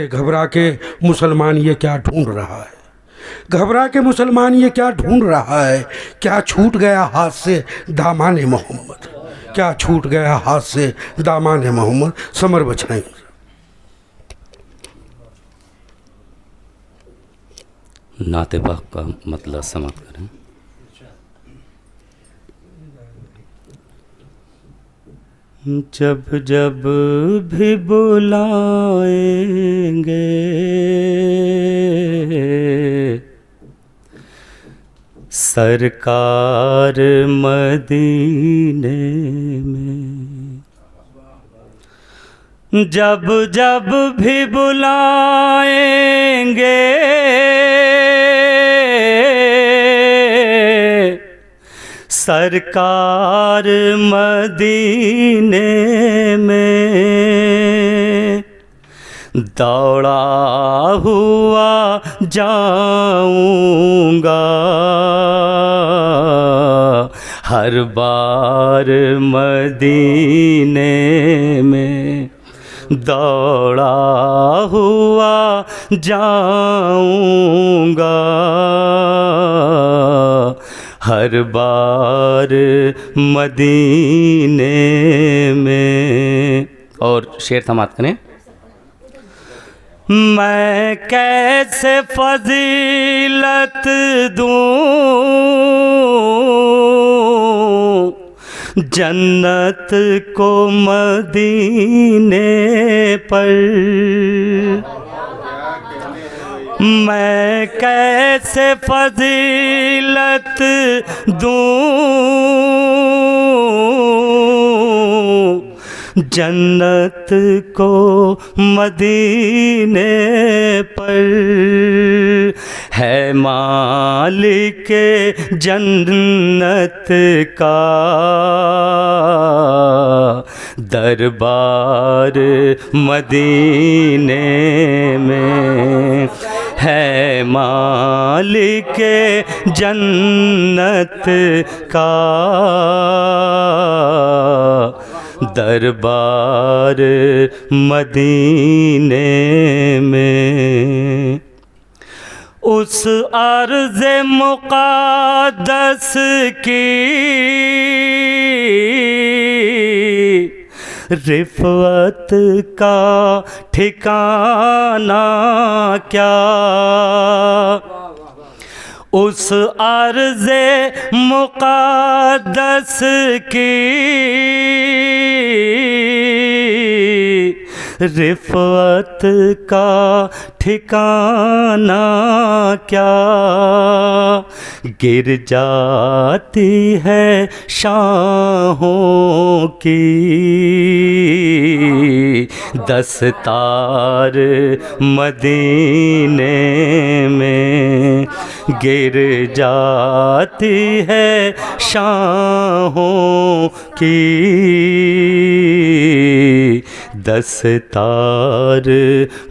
अरे घबरा के मुसलमान ये क्या ढूंढ रहा है, घबरा के मुसलमान ये क्या ढूंढ रहा है। क्या छूट गया हाथ से दामाने मोहम्मद, क्या छूट गया हाथ से दामाने मोहम्मद। समर बछाई नाते पाक का मतलब समाप्त करें। जब जब भी बुलाएंगे सरकार मदीने में, जब जब भी बुलाएंगे सरकार मदीने में, दौड़ा हुआ जाऊंगा हर बार मदीने में, दौड़ा हुआ जाऊंगा हर बार मदीने में। और शेर समाप्त करें। मैं कैसे फजीलत दूं जन्नत को मदीने पर, मैं कैसे फजीलत दूं जन्नत को मदीने पर। है मालिक जन्नत का दरबार मदीने में, है मालिक जन्नत का दरबार मदीने में। उस अर्ज़ मुक़द्दस की रिफ़त का ठिकाना क्या, उस अर्ज़ मुक़द्दस की रिफ़त का ठिकाना क्या। गिर जाती है शाहों की दस्तार मदीने में, गिर जाती है शाहों की दस्तार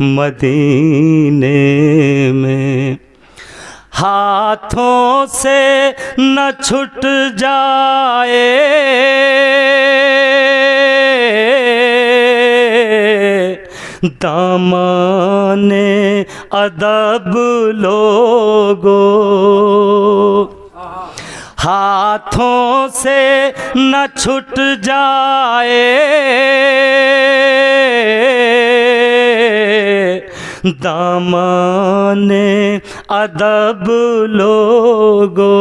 मदीने में। हाथों से न छूट जाए दामने अदब लोगो, हाथों से न छूट जाए दामने अदब लोगो।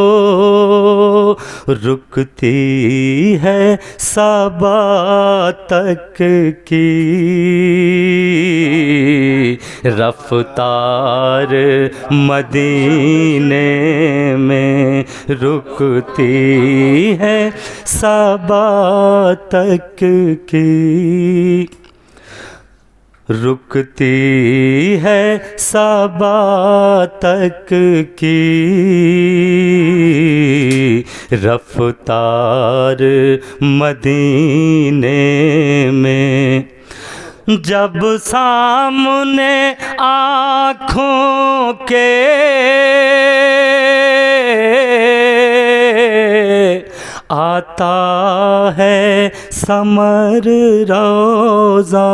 रुकती है सबा तक की रफ्तार मदीने में, रुकती है सबा तक की, रुकती है सबा तक की रफ्तार मदीने में। जब सामने आँखों के आता है समर रोज़ा,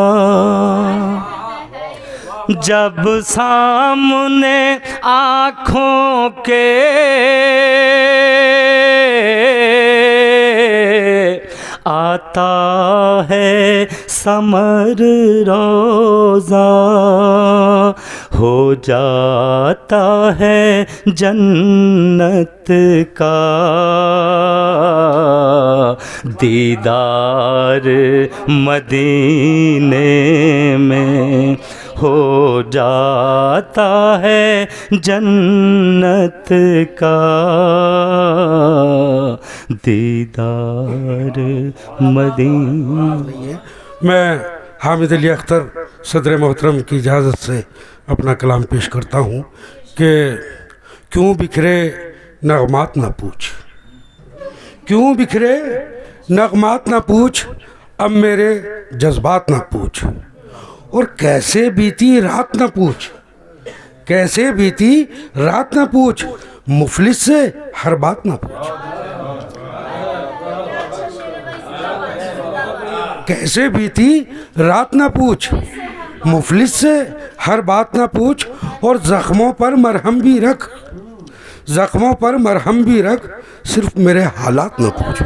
जब सामने आँखों के आता है समर रोज़ा, हो जाता है जन्नत का दीदार मदीने में, हो जाता है जन्नत का दीदार मदीने। मैं हामिद अली अख्तर सदर मोहतरम की इजाज़त से अपना कलाम पेश करता हूँ कि क्यों बिखरे नगमात न पूछ, क्यों बिखरे नगमात न पूछ, अब मेरे जज्बात न पूछ, और कैसे बीती रात न पूछ, कैसे बीती रात न पूछ, मुफलिस से हर बात न पूछ, कैसे बीती रात न पूछ, मुफलिस से हर बात न पूछ, और ज़ख्मों पर मरहम भी रख, ज़ख्मों पर मरहम भी रख, सिर्फ मेरे हालात न पूछ,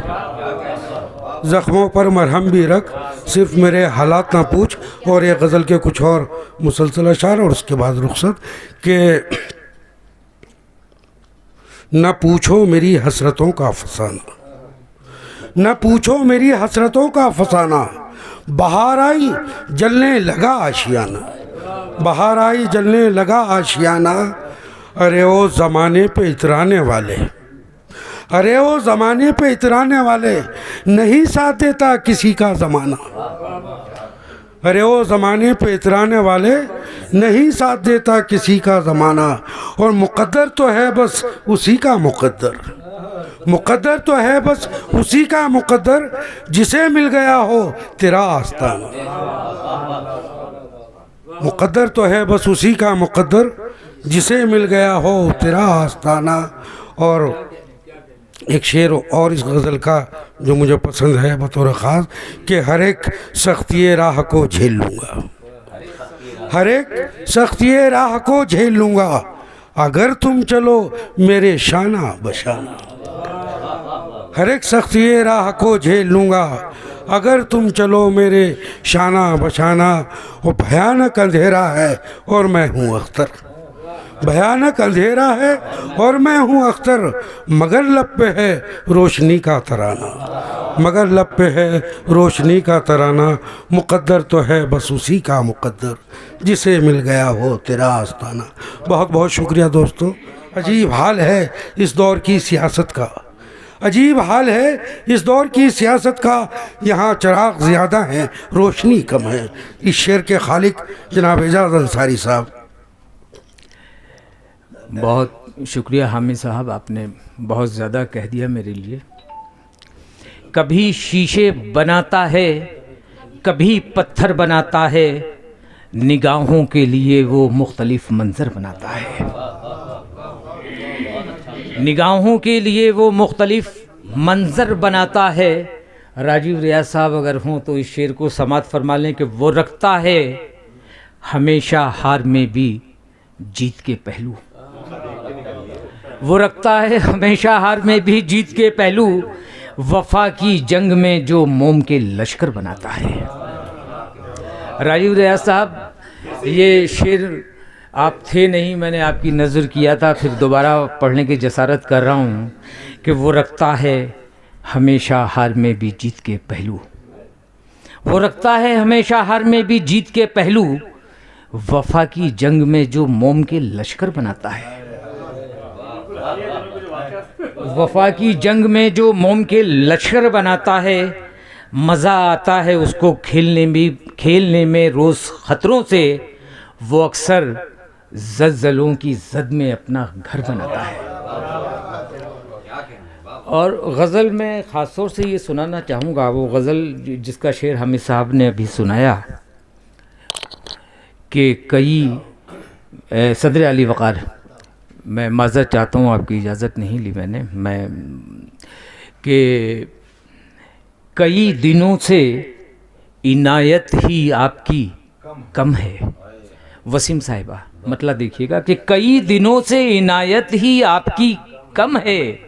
ज़ख्मों पर मरहम भी रख, सिर्फ मेरे हालात ना पूछ। और ये गज़ल के कुछ और मुसलसल अशार और उसके बाद रुखसत के न पूछो मेरी हसरतों का फसाना, न पूछो मेरी हसरतों का फसाना, बहार आई जलने लगा आशियाना, बहार आई जलने लगा आशियाना, अरे ओ ज़माने पे इतराने वाले, अरे वो ज़माने पे इतराने वाले, नहीं साथ देता किसी का ज़माना, अरे वो ज़माने पे इतराने वाले, नहीं साथ देता किसी का ज़माना, और मुक़द्दर तो है बस उसी का मुक़द्दर, मुक़द्दर तो है बस उसी का मुक़द्दर, जिसे मिल गया हो तेरा आस्ताना, मुक़द्दर तो है बस उसी का मुक़द्दर, जिसे मिल गया हो तेरा आस्ताना। और एक शेर और इस गज़ल का जो मुझे पसंद है बतौर ख़ास, कि हर एक सख्ती राह को झेल लूँगा, हर एक सख्ती राह को झेल लूँगा, अगर तुम चलो मेरे शाना बशाना, हर एक सख्ती राह को झेल लूँगा, अगर तुम चलो मेरे शाना बशाना। वो भयानक अंधेरा है और मैं हूँ अख्तर, भयानक अंधेरा है और मैं हूँ अख्तर, मगर लब पे है रोशनी का तराना, मगर लब पे है रोशनी का तराना, मुक़द्दर तो है बस उसी का मुक़द्दर, जिसे मिल गया हो तेरा आस्ताना। बहुत बहुत शुक्रिया दोस्तों। अजीब हाल है इस दौर की सियासत का, अजीब हाल है इस दौर की सियासत का, यहाँ चिराग ज़्यादा हैं रोशनी कम है। इस शेर के खालिक जनाब एजाज़ अंसारी साहब। बहुत शुक्रिया हामिद साहब, आपने बहुत ज़्यादा कह दिया मेरे लिए। कभी शीशे बनाता है, कभी पत्थर बनाता है, निगाहों के लिए वो मुख्तलिफ मंज़र बनाता है, निगाहों के लिए वो मुख्तलिफ मंज़र बनाता है। राजीव रियाज साहब अगर हों तो इस शेर को समात फरमा लें कि वो रखता है हमेशा हार में भी जीत के पहलू, वो रखता है हमेशा हार में भी जीत के पहलू, वफा की जंग में जो मोम के लश्कर बनाता है। राजीव रियाज साहब, ये शेर आप थे नहीं, मैंने आपकी नज़र किया था, फिर दोबारा पढ़ने की जसारत कर रहा हूँ कि वो रखता है हमेशा हार में भी जीत के पहलू, वो रखता है हमेशा हार में भी जीत के पहलू, वफा की जंग में जो मोम के लश्कर बनाता है, वफा की जंग में जो मोम के लश्कर बनाता है। मज़ा आता है उसको खेलने में रोज़ ख़तरों से, वो अक्सर ज़लज़लों की ज़द में अपना घर बनाता है। और गज़ल में ख़ास तौर से ये सुनाना चाहूँगा, वो गज़ल जिसका शेर हामिद साहब ने अभी सुनाया कि कई सदर अली वक़ार, मैं माज़रत चाहता हूँ, आपकी इजाज़त नहीं ली मैंने, मैं कि कई दिनों से इनायत ही आपकी कम है, वसीम साहिबा, मतलब देखिएगा कि कई दिनों से इनायत ही आपकी कम है,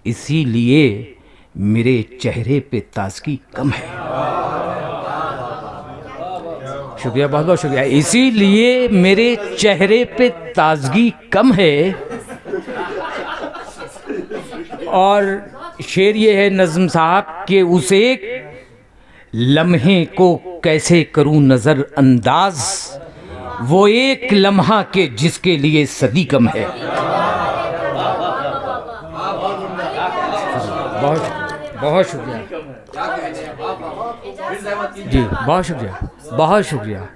इसीलिए मेरे चेहरे पे ताजगी कम है। शुक्रिया, बहुत बहुत शुक्रिया। इसीलिए मेरे चेहरे पे ताजगी कम है। और शेर ये है नज़्म साहब के, उस एक लम्हे को कैसे करूं नजर अंदाज, वो एक लम्हा के जिसके लिए सदी कम है। बहुत बहुत शुक्रिया जी, बहुत शुक्रिया, बहुत शुक्रिया।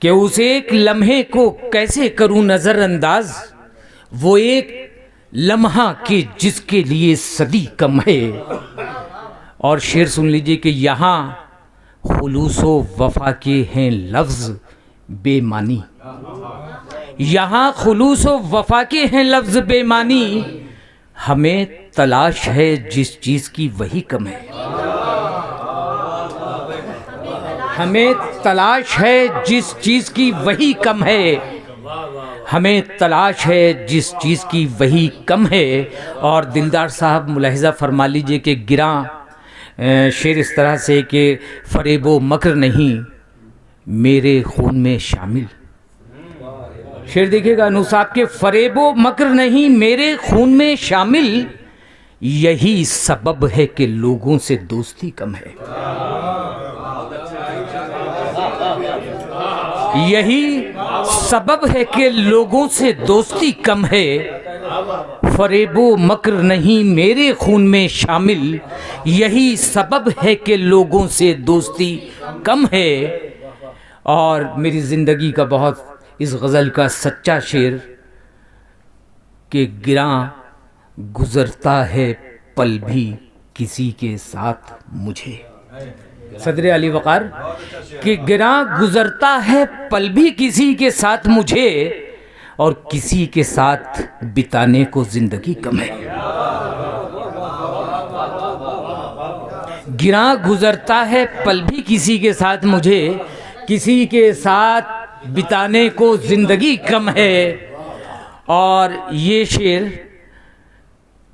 कि उस एक लम्हे को कैसे करूं नजर अंदाज, वो एक लम्हा के जिसके लिए सदी कम है। और शेर सुन लीजिए कि यहाँ खुलूसो वफा के हैं लफ्ज़ बेमानी, यहाँ खुलूसो वफा के हैं लफ्ज़ बेमानी, हमें तलाश है जिस चीज़ की वही कम है। हमें तलाश है जिस चीज़ की वही कम है, हमें तलाश है जिस चीज़ की वही कम है। और दिलदार साहब मुलाहिज़ा फरमा लीजिए कि गिरा शेर इस तरह से कि फरेबो मकर नहीं मेरे खून में शामिल। शेर देखिएगा अनूप साहब के, फरेबो मकर नहीं मेरे खून में शामिल, यही सबब है कि लोगों से दोस्ती कम है। यही सबब है कि लोगों से दोस्ती कम है। फरेबो मकर नहीं मेरे खून में शामिल, यही सबब है कि लोगों से दोस्ती कम है। और मेरी ज़िंदगी का बहुत इस गज़ल का सच्चा शेर कि गिरा गुज़रता है पल भी किसी के साथ मुझे, सदर अली वक़ार, कि गिरा गुज़रता है पल भी किसी के साथ मुझे, और किसी के साथ बिताने को ज़िंदगी कम है। गिरा गुज़रता है पल भी किसी के साथ मुझे, किसी के साथ बिताने को ज़िंदगी कम है। और ये शेर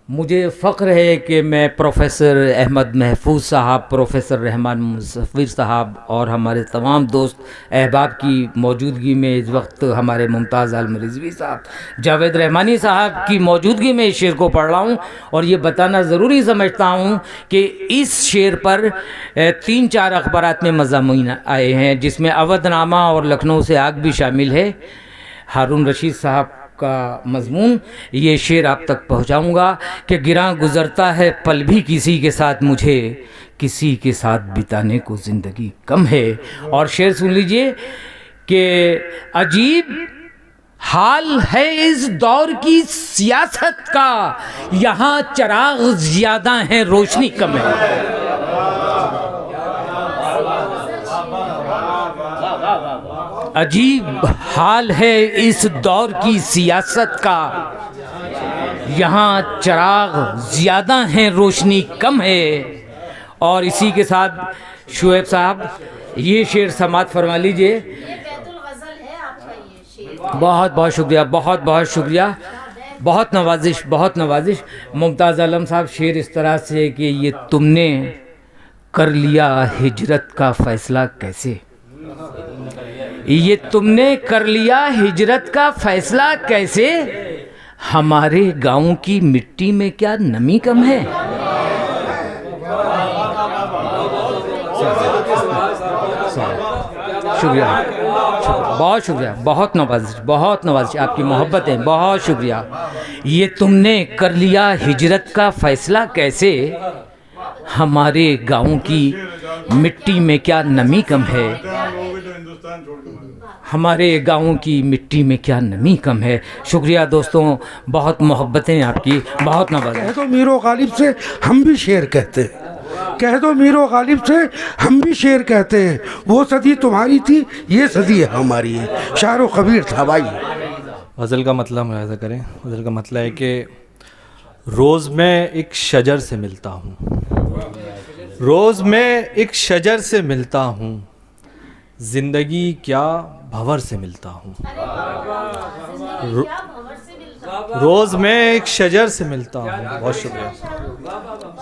मुझे फ़ख्र है कि मैं प्रोफेसर अहमद महफूज साहब, प्रोफेसर रहमान मुसफ़िर साहब और हमारे तमाम दोस्त अहबाब की मौजूदगी में, इस वक्त हमारे मुमताज़ आलम रिज़वी साहब, जावेद रहमानी साहब की मौजूदगी में इस शेर को पढ़ रहा हूँ। और ये बताना ज़रूरी समझता हूँ कि इस शेर पर 3-4 अखबारात में मज़ामीन आए हैं, जिसमें अवधनामा और लखनऊ से आग भी शामिल है। हारून रशीद साहब का मज़मून ये शेर आप तक पहुंचाऊंगा कि गिरा गुज़रता है पल भी किसी के साथ मुझे, किसी के साथ बिताने को ज़िंदगी कम है। और शेर सुन लीजिए कि अजीब हाल है इस दौर की सियासत का, यहाँ चिराग ज़्यादा हैं रोशनी कम है। अजीब हाल है इस दौर की सियासत का, यहाँ चिराग ज़्यादा हैं रोशनी कम है। और इसी के साथ शुएब साहब ये शेर समात फरमा लीजिए। बहुत बहुत शुक्रिया, बहुत बहुत शुक्रिया, बहुत नवाजिश, बहुत नवाजिश। मुमताज़ आलम साहब शेर इस तरह से कि ये तुमने कर लिया हिजरत का फ़ैसला कैसे, ये तुमने कर लिया हिजरत का फैसला कैसे, हमारे गांव की मिट्टी में क्या नमी कम है। शुक्रिया, बहुत शुक्रिया, बहुत नवाजिश, बहुत नवाजिश, आपकी मोहब्बत है, बहुत शुक्रिया। ये तुमने कर लिया हिजरत का फैसला कैसे, हमारे गांव की मिट्टी में क्या नमी कम है, हमारे गाँव की मिट्टी में क्या नमी कम है। शुक्रिया दोस्तों, बहुत मोहब्बतें आपकी, बहुत नवाज़। कह दो मीरो गालिब से हम भी शेर कहते हैं, कह दो मीरो गालिब से हम भी शेर कहते हैं, वो सदी तुम्हारी थी ये सदी हमारी है। शारो कबीर था भाई। गज़ल का मतलब ऐसा करें, गज़ल का मतलब है कि रोज़ मैं एक शजर से मिलता हूँ, रोज़ मैं एक शजर से मिलता हूँ, ज़िंदगी क्या भंवर से मिलता हूँ। रोज़ मैं एक शजर से मिलता हूँ, बहुत शुक्रिया।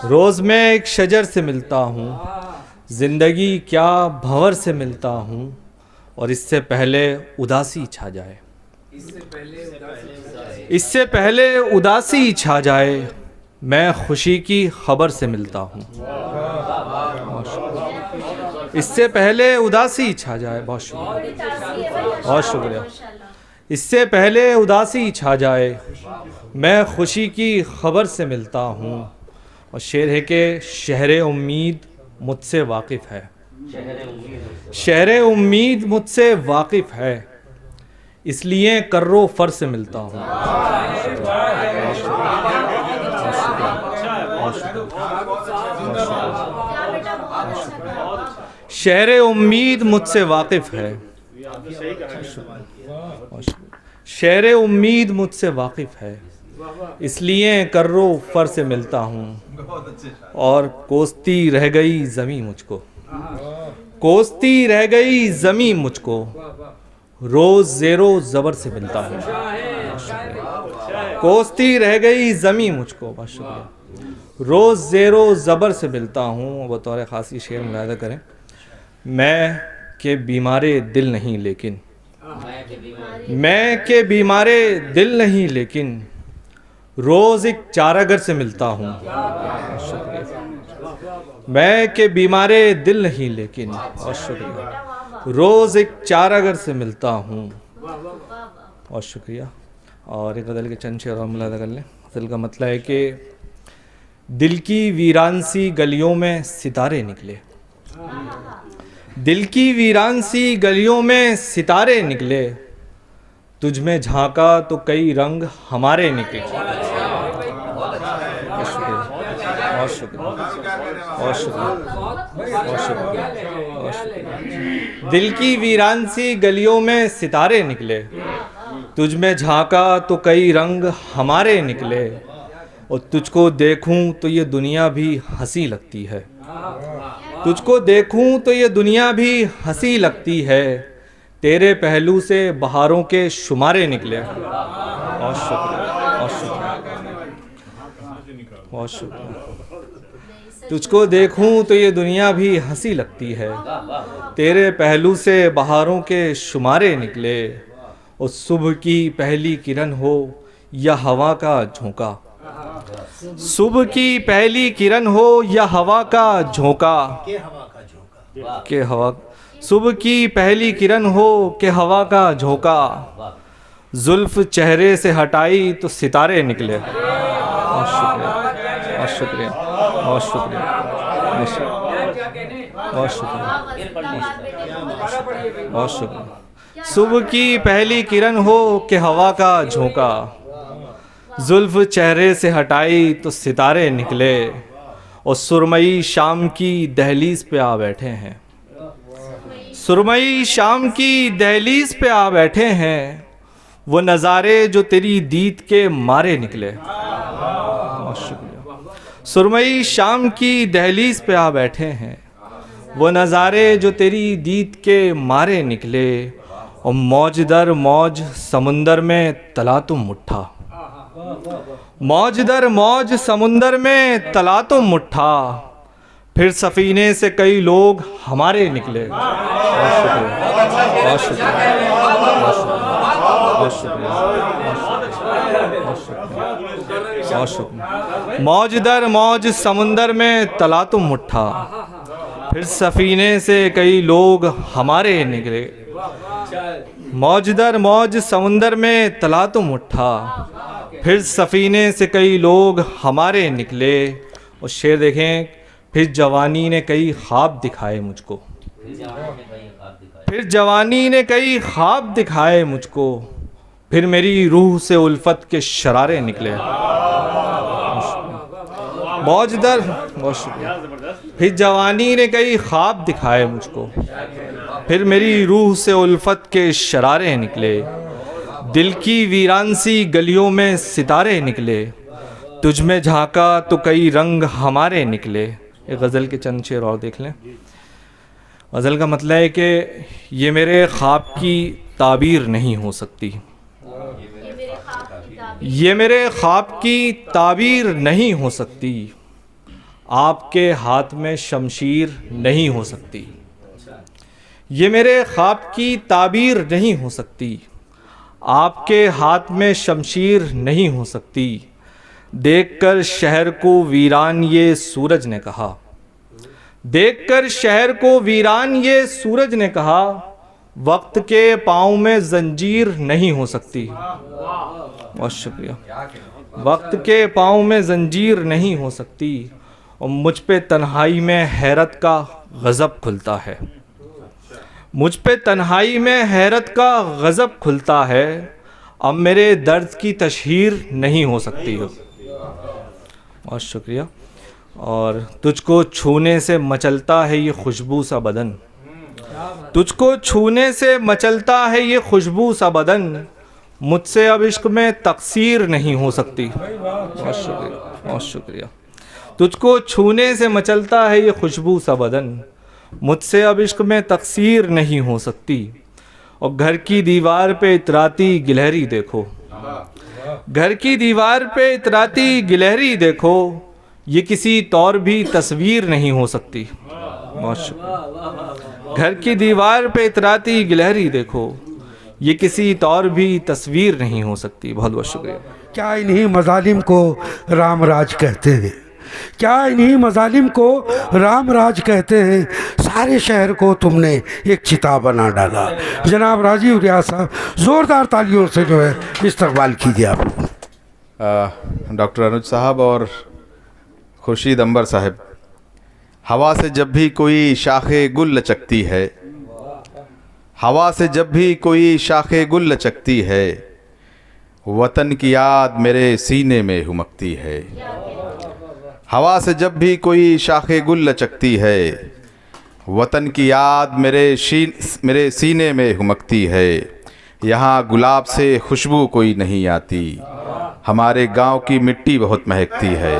रोज़ मैं एक शजर से मिलता हूँ, ज़िंदगी क्या भंवर से मिलता हूँ, और इससे पहले उदासी छा जाए, इससे पहले उदासी छा जाए, मैं खुशी की खबर से मिलता हूँ। इससे पहले उदासी छा जाए, बहुत शुक्रिया, बहुत शुक्रिया। इससे पहले उदासी छा जाए, मैं खुशी की खबर से मिलता हूँ। और शेर है कि शहर उम्मीद मुझसे वाकिफ़ है, शहर उम्मीद मुझसे वाकिफ़ है, इसलिए कर्रो फर से मिलता हूँ। शहर उम्मीद मुझसे वाकिफ़ है, शहर उम्मीद मुझसे वाकिफ़ है, इसलिए कर्रो फर से मिलता हूँ। और कोसती रह गई ज़मीं मुझको, कोसती रह गई ज़मीं मुझको, रोज़ ज़ेरो ज़बर से मिलता हूँ। कोसती रह गई ज़मीं मुझको, बहुत शुक्रिया, रोज़ ज़ेरो ज़बर से मिलता हूँ। बतौर ख़ास शेर मुलाहिज़ा करें। मैं के बीमारे दिल नहीं लेकिन, मैं के बीमारे दिल नहीं लेकिन, रोज़ एक चारागर से मिलता हूँ। मैं के बीमारे दिल नहीं लेकिन, बहुत शुक्रिया, रोज़ एक चारागर से मिलता हूँ। बहुत शुक्रिया। और एक गज़ल के चंद शेर और मुलाहिज़ा कर लें। गज़ल का मतलब है कि दिल की वीरान सी गलियों में सितारे निकले, दिल की वीरान सी गलियों में सितारे निकले, तुझ में झांका तो कई रंग हमारे निकले। बहुत शुक्रिया, बहुत शुक्रिया, बहुत शुक्रिया, बहुत शुक्रिया, बहुत शुक्रिया। दिल की वीरान सी गलियों में सितारे निकले, तुझ में झांका तो कई रंग हमारे निकले, और तुझको देखूं तो ये दुनिया भी हंसी लगती है, तुझको देखूं तो ये दुनिया भी हंसी लगती है, तेरे पहलू से बहारों के शुमारे निकले। बहुत शुक्रिया, बहुत शुक्रिया, बहुत शुक्रिया। तुझको देखूं तो ये दुनिया भी हंसी लगती है, तेरे पहलू से बहारों के शुमारे निकले, और सुबह की पहली किरण हो या हवा का झोंका, सुबह की पहली किरण हो या हवा का झोंका, के हवा, सुबह की पहली किरण हो के हवा का झोंका, जुल्फ चेहरे से हटाई तो सितारे निकले। बहुत शुक्रिया, बहुत शुक्रिया, बहुत शुक्रिया, बहुत शुक्रिया, बहुत शुक्रिया। सुबह की पहली किरण हो के हवा का झोंका, जुल्फ चेहरे से हटाई तो सितारे निकले, और सुरमई शाम की दहलीज पे आ बैठे हैं, सुरमई शाम की दहलीज पे आ बैठे हैं, वो नज़ारे जो तेरी दीद के मारे निकले। बहुत शुक्रिया। सुरमई शाम की दहलीज पे आ बैठे हैं, वो नज़ारे जो तेरी दीद के मारे निकले, और मौज दर मौज समुंदर में तला तुम मुट्ठा, मौज दर मौज समुंदर में तला तुम मुट्ठा, फिर सफ़ीने से कई लोग हमारे निकले। बहुत शुक्रिया, बहुत शुक्रिया, बहुत शुक्रिया, बहुत शुक्रिया। मौज दर मौज समुंदर में तला तुम मुट्ठा, फिर सफ़ीने से कई लोग हमारे निकले, मौज दर मौज समुंदर में तला तुम मुट्ठा, फिर सफ़ीने से कई लोग हमारे निकले। और शेर देखें, फिर जवानी ने कई ख्वाब दिखाए मुझको, फिर जवानी ने कई ख्वाब दिखाए मुझको, फिर मेरी रूह से उल्फत के शरारे निकले। मौज दर, बहुत शुक्रिया। फिर जवानी ने कई ख्वाब दिखाए मुझको, फिर मेरी रूह से उल्फत के शरारे निकले, दिल की वीरान सी गलियों में सितारे निकले, तुझ में झांका तो कई रंग हमारे निकले। एक गज़ल के चंद शेर और देख लें। गज़ल का मतलब है कि ये मेरे ख्वाब की ताबीर नहीं हो सकती, ये मेरे ख्वाब की ताबीर नहीं हो सकती, आपके हाथ में शमशीर नहीं हो सकती। ये मेरे ख्वाब की ताबीर नहीं हो सकती, आपके हाथ में शमशीर नहीं हो सकती। देखकर शहर को वीरान ये सूरज ने कहा, देखकर शहर को वीरान ये सूरज ने कहा, वक्त के पाँव में जंजीर नहीं हो सकती। बहुत शुक्रिया। वक्त के पाँव में जंजीर नहीं हो सकती और मुझ पे तन्हाई में हैरत का गज़ब खुलता है, मुझ पे तन्हाई में हैरत का गज़ब खुलता है। अब मेरे दर्द की तशहीर नहीं हो सकती हो। बहुत शुक्रिया। और तुझको छूने से मचलता है ये खुशबू सा बदन, तुझको छूने से मचलता है ये खुशबू सा बदन, मुझसे अब इश्क में तकसीर नहीं हो सकती। बहुत शुक्रिया, बहुत शुक्रिया। तुझको छूने से मचलता है ये खुशबू सा बदन, मुझसे अब इश्क में तकसीर नहीं हो सकती। और घर की दीवार पे इतराती गिलहरी देखो, घर की दीवार पे इतराती गिलहरी देखो, ये किसी तौर भी तस्वीर नहीं हो सकती। बहुत शुक्रिया। घर की दीवार पे इतराती गिलहरी देखो, ये किसी तौर भी तस्वीर नहीं हो सकती। बहुत बहुत शुक्रिया। क्या इन्हीं मजालिम को राम राज कहते हैं, क्या इन्हीं मजालिम को राम राज कहते हैं। सारे शहर को तुमने एक चिता बना डाला। जनाब राजीव रियाज साहब, ज़ोरदार तालियों से जो है इस्तकबाल कीजिए आप। डॉक्टर अनुज साहब और खुर्शीद अंबर साहब। हवा से जब भी कोई शाखे गुल लचकती है, हवा से जब भी कोई शाखे गुल लचकती है, वतन की याद मेरे सीने में हुमकती है। हवा से जब भी कोई शाखे गुल लचकती है, वतन की याद मेरे सीने में हुमकती है। यहाँ गुलाब से खुशबू कोई नहीं आती, हमारे गांव की मिट्टी बहुत महकती है।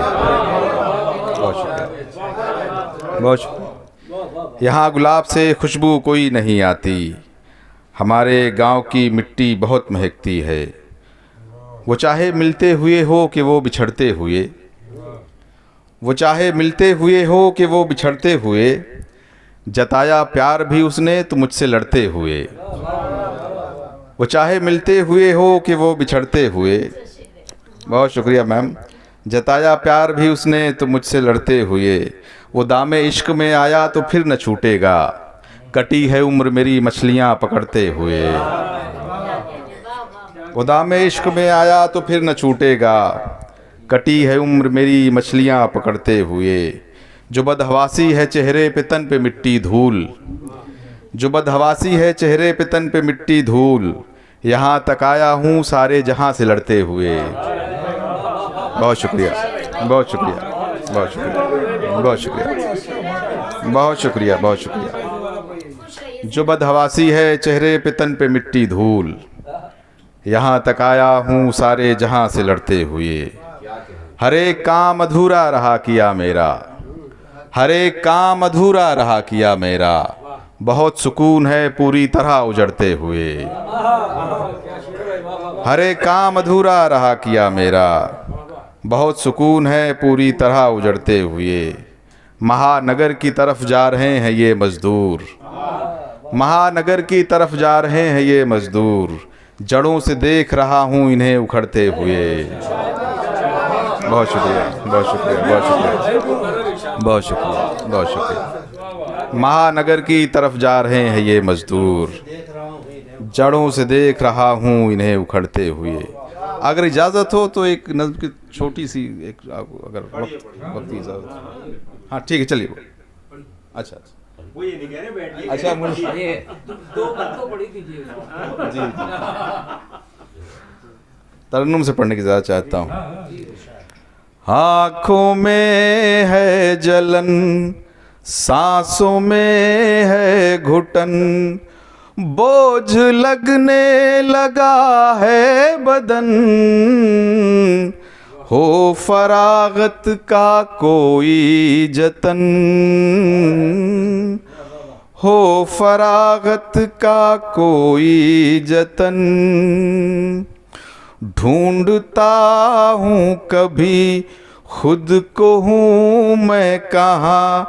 बहुत शुक्रिया, बहुत शुक्रिया। यहाँ गुलाब से खुशबू कोई नहीं आती, हमारे गांव की मिट्टी बहुत महकती है। वो चाहे मिलते हुए हो कि वो बिछड़ते हुए, वो चाहे मिलते हुए हो कि वो बिछड़ते हुए, जताया प्यार भी उसने तो मुझसे लड़ते हुए। वो चाहे मिलते हुए हो कि वो बिछड़ते हुए, बहुत शुक्रिया मैम। जताया प्यार भी उसने तो मुझसे लड़ते हुए, वो दामे इश्क में आया तो फिर न छूटेगा, कटी है उम्र मेरी मछलियाँ पकड़ते हुए। वो दामे इश्क में आया तो फिर न छूटेगा, कटी है उम्र मेरी मछलियाँ पकड़ते हुए। जो बदहवासी है चेहरे पे तन पे मिट्टी धूल, जो बदहवासी है चेहरे पे तन पे मिट्टी धूल, यहाँ तक आया हूँ सारे जहाँ से लड़ते हुए। बहुत शुक्रिया, बहुत शुक्रिया, बहुत शुक्रिया, बहुत शुक्रिया, बहुत शुक्रिया, बहुत शुक्रिया। जो बदहवासी है चेहरे पे तन पे मिट्टी धूल, यहाँ तक आया हूँ सारे जहाँ से लड़ते हुए। हर एक काम अधूरा रहा किया मेरा, हर एक काम अधूरा रहा किया मेरा, बहुत सुकून है पूरी तरह उजड़ते हुए। हर एक काम अधूरा रहा किया मेरा, बहुत सुकून है पूरी तरह उजड़ते हुए। महानगर की तरफ जा रहे हैं ये मज़दूर, महानगर की तरफ जा रहे हैं ये मज़दूर, जड़ों से देख रहा हूँ इन्हें उखड़ते हुए। बहुत शुक्रिया, बहुत शुक्रिया, बहुत शुक्रिया, बहुत शुक्रिया, बहुत शुक्रिया। महानगर की तरफ जा रहे हैं ये मज़दूर, जड़ों से देख रहा हूँ इन्हें उखड़ते हुए। अगर इजाज़त हो तो एक नज़्म की छोटी सी एक, अगर वक्त की इजाज़त। हाँ ठीक है, चलिए। अच्छा अच्छा, अच्छा मुझे जी तरन्नुम से पढ़ने की ज़्यादा चाहता हूँ। आँखों में है जलन, सांसों में है घुटन, बोझ लगने लगा है बदन, हो फरागत का कोई जतन, हो फरागत का कोई जतन, ढूंढता हूँ कभी खुद को हूँ मैं कहाँ,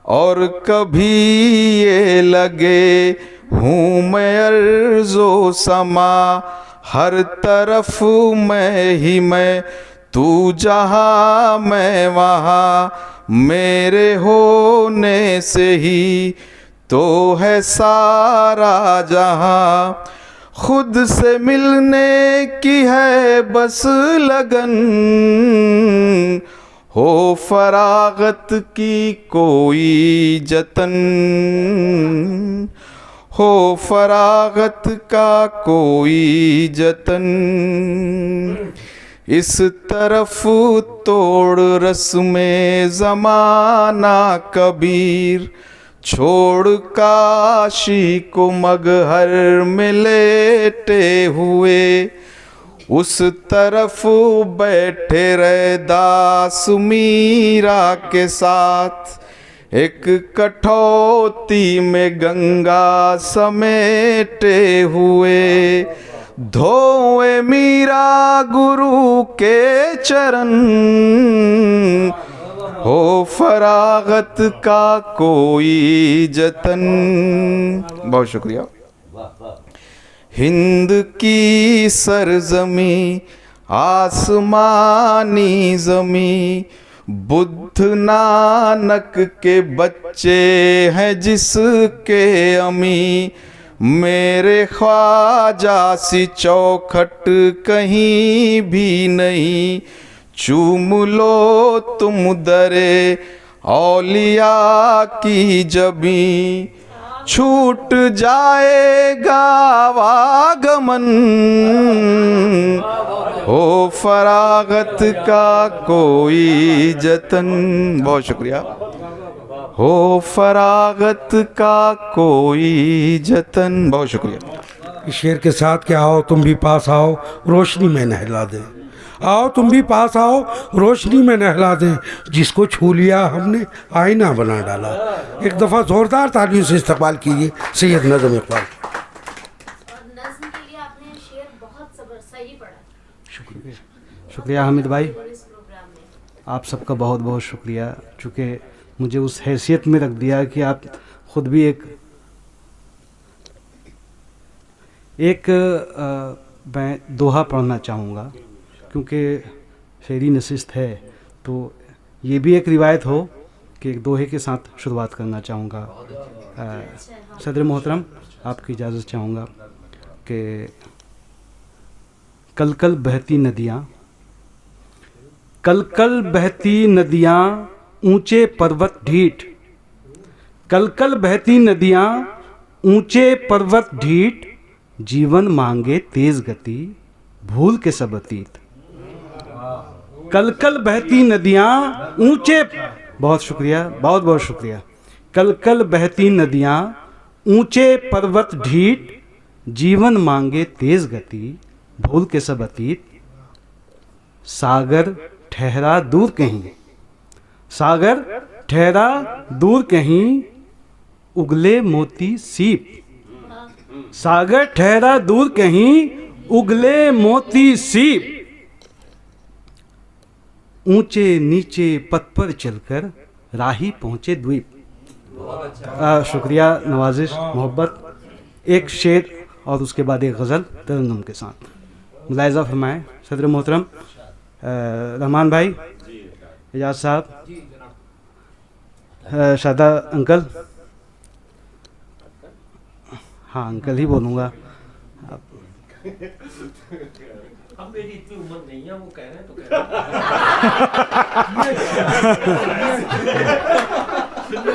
और कभी ये लगे हूँ मैं अर्ज़ो समा, हर तरफ मैं ही मैं, तू जहाँ मैं वहाँ, मेरे होने से ही तो है सारा जहाँ। खुद से मिलने की है बस लगन, हो फरागत की कोई जतन, हो फरागत का कोई जतन। इस तरफ तोड़ रस्मे ज़माना कबीर, छोड़ काशी को मगहर में लेटे हुए, उस तरफ बैठे रहे दास मीरा के साथ, एक कठौती में गंगा समेटे हुए। धोए मीरा गुरु के चरण, हो फरागत का कोई जतन। बहुत शुक्रिया। हिंद की सरजमी आसमानी ज़मी, बुद्ध नानक के बच्चे हैं जिसके अमी, मेरे ख्वाजा सी चौखट कहीं भी नहीं, चूम लो तुम दरे औलिया की जबी, छूट जाएगा आवागमन, हो फरागत का कोई जतन। बहुत शुक्रिया। हो फरागत का कोई जतन। बहुत शुक्रिया। इस शेर के साथ क्या, आओ तुम भी पास आओ रोशनी में नहला दें, आओ तुम भी पास आओ रोशनी में नहला दें, जिसको छू लिया हमने आईना बना डाला। एक दफ़ा ज़ोरदार तालियों से इस्तकबाल कीजिए सैयद नज़म इकबाल। और नज़्म के लिए आपने शेर बहुत सही पढ़ा। शुक्रिया हामिद भाई, इस प्रोग्राम में आप सबका बहुत बहुत शुक्रिया, चूँकि मुझे उस हैसियत में रख दिया कि आप ख़ुद भी मैं दोहा पढ़ना चाहूँगा, क्योंकि शेरी नशिस्त है तो ये भी एक रिवायत हो कि एक दोहे के साथ शुरुआत करना चाहूँगा। सदर मोहतरम, आपकी इजाज़त चाहूँगा कि कल कल बहती नदियाँ, कल कल बहती नदियाँ ऊंचे पर्वत ढीठ, कल कल बहती नदियाँ ऊंचे पर्वत ढीठ, जीवन मांगे तेज गति भूल के सब अतीत। कल कल बहती नदियाँ ऊंचे, बहुत शुक्रिया, बहुत बहुत शुक्रिया। कल कल बहती नदियाँ ऊंचे पर्वत ढीठ, जीवन मांगे तेज गति भूल के सब अतीत। सागर ठहरा दूर कहीं, सागर ठहरा दूर कहीं, उगले मोती सीप, सागर ठहरा दूर कहीं, उगले मोती सीप। ऊंचे नीचे पथ पर चलकर राही पहुंचे द्वीप। शुक्रिया, नवाजिश, मोहब्बत। एक शेर और उसके बाद एक गज़ल तरन्नुम के साथ मुलाहिज़ा फरमाएँ सदर मोहतरम रहमान भाई, एजाज साहब, शादा अंकल। हाँ अंकल ही बोलूँगा। अब मेरी इतनी उम्र नहीं है, वो कह रहे हैं तो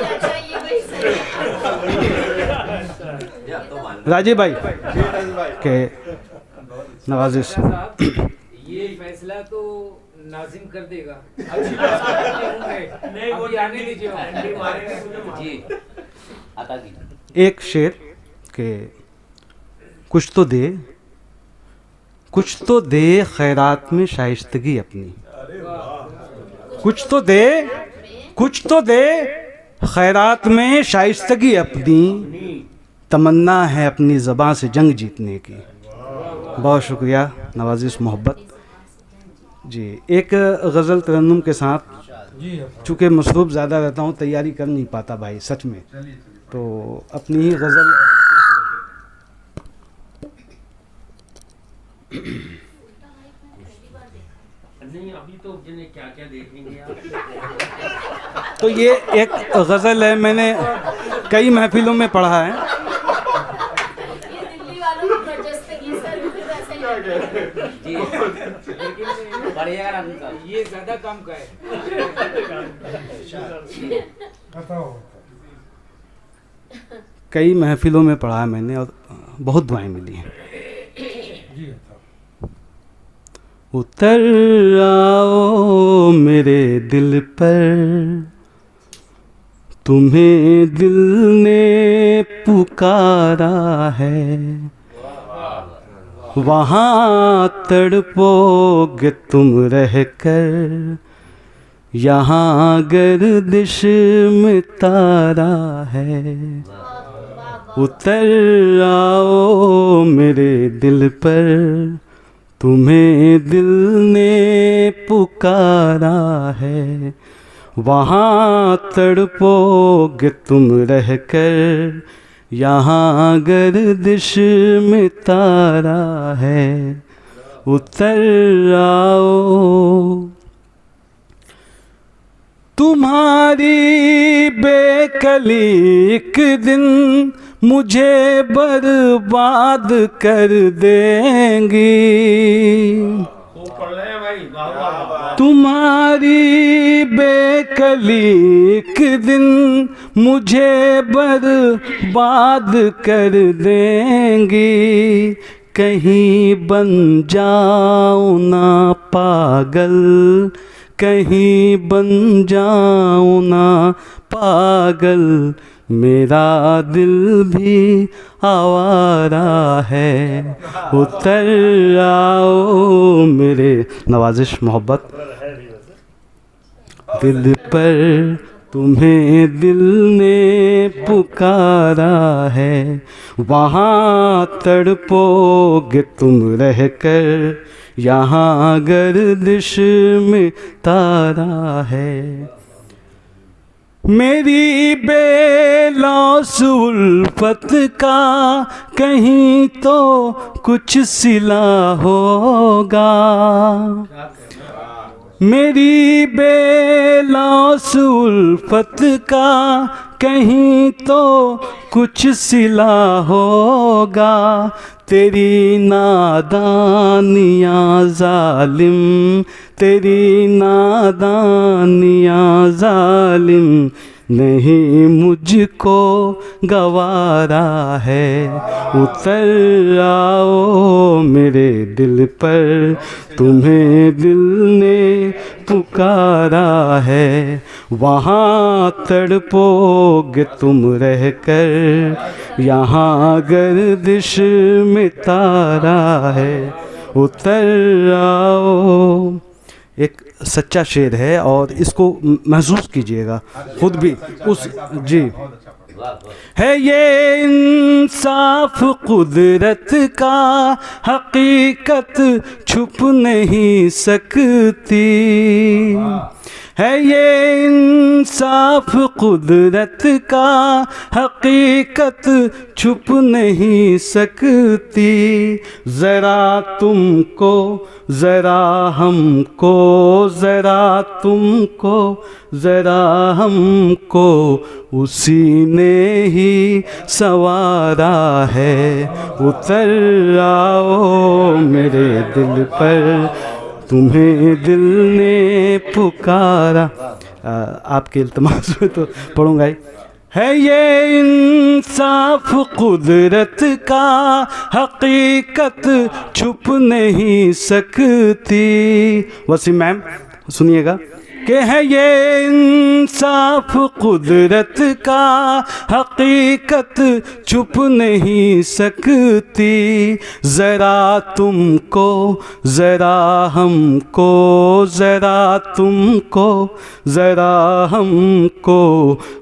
अच्छा ये वही सही है। राजीव भाई के नवाजिश। ये फैसला तो नाजिम कर देगा। नहीं वो आने दीजिए जी, आता कीजिए। एक शेर के कुछ तो दे खैरात में शाइस्तगी अपनी, कुछ तो दे खैरात में शाइस्तगी अपनी, तमन्ना है अपनी ज़बां से जंग जीतने की। बहुत शुक्रिया नवाजिश मोहब्बत जी। एक गज़ल तरन्नुम के साथ, चूँकि मसरूफ़ ज़्यादा रहता हूँ, तैयारी कर नहीं पाता भाई सच में, तो अपनी ही गज़ल नहीं, अभी तो जिन्हें क्या क्या देखेंगे आप। तो ये एक गज़ल है, मैंने कई महफिलों में पढ़ा है। ये दिल्ली वालों की बरजस्तगी सर, मुझे वैसे ही लगता है। बढ़िया, ये ज़्यादा कम का है। कई महफिलों में पढ़ा है मैंने और बहुत दुआएं मिली हैं। उतर आओ मेरे दिल पर, तुम्हें दिल ने पुकारा है, वहाँ तड़पोगे तुम रह कर, यहाँ गर्दिश में तारा है। उतर आओ मेरे दिल पर, तुम्हें दिल ने पुकारा है, वहाँ तड़पोगे तुम रह कर, यहाँ गर्दिश में तारा है। उतर आओ। तुम्हारी बेकली एक दिन मुझे बर्बाद कर देंगी, तुम्हारी बेकली एक दिन मुझे बर्बाद कर देंगी, कहीं बन जाऊं ना पागल, कहीं बन जाऊं ना पागल, मेरा दिल भी आवारा है। उतर आओ मेरे नवाजिश मोहब्बत दिल पर, तुम्हें दिल ने पुकारा है, वहाँ तड़पोगे तुम रह कर, यहाँ गर्दिश में तारा है। मेरी बेलौस उल्फत का कहीं तो कुछ सिला होगा, मेरी बेलौस उल्फत का कहीं तो कुछ सिला होगा, तेरी नादानियाँ जालिम, तेरी नादानियाँ जालिम, नहीं मुझको गवारा है। उतर आओ मेरे दिल पर, तुम्हें दिल ने पुकारा है, वहाँ तड़पोगे तुम रह कर, यहाँ गर्दिश में तारा है। उतर आओ। एक सच्चा शेर है और इसको महसूस कीजिएगा खुद भी उस जी। है ये इंसाफ कुदरत का, हकीकत छुप नहीं सकती, है ये इंसाफ कुदरत का, हकीकत छुप नहीं सकती, ज़रा तुमको ज़रा हमको, ज़रा तुमको ज़रा हमको, उसी ने ही सवारा है। उतर आओ मेरे दिल पर, तुम्हें दिल ने पुकारा। आपके इल्तमास में तो पढ़ूंगा ही। है ये इंसाफ कुदरत का, हकीकत छुप नहीं सकती। वसीम मैम सुनिएगा। कि है ये इंसाफ कुदरत का, हकीकत छुप नहीं सकती। ज़रा तुमको ज़रा हमको, ज़रा तुमको ज़रा हमको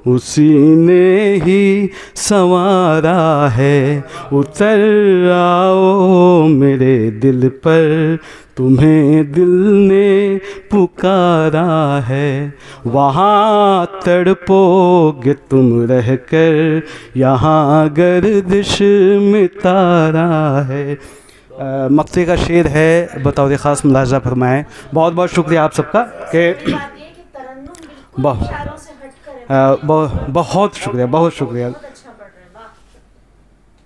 उसी ने ही संवारा है। उतर आओ मेरे दिल पर, तुम्हें दिल ने पुकारा है। वहाँ तड़पोगे तुम रह कर, यहाँ गर्दिश में तारा है। मक्ते का शेर है, बतौर ख़ास मुलाज़ा फरमाएँ। बहुत बहुत शुक्रिया आप सबका कि बात ये कि तरन्नुम बिल्कुल इशारों से हटकर है। बहुत शुक्रिया, बहुत शुक्रिया। बहुत अच्छा पढ़ रहे हैं, वाह।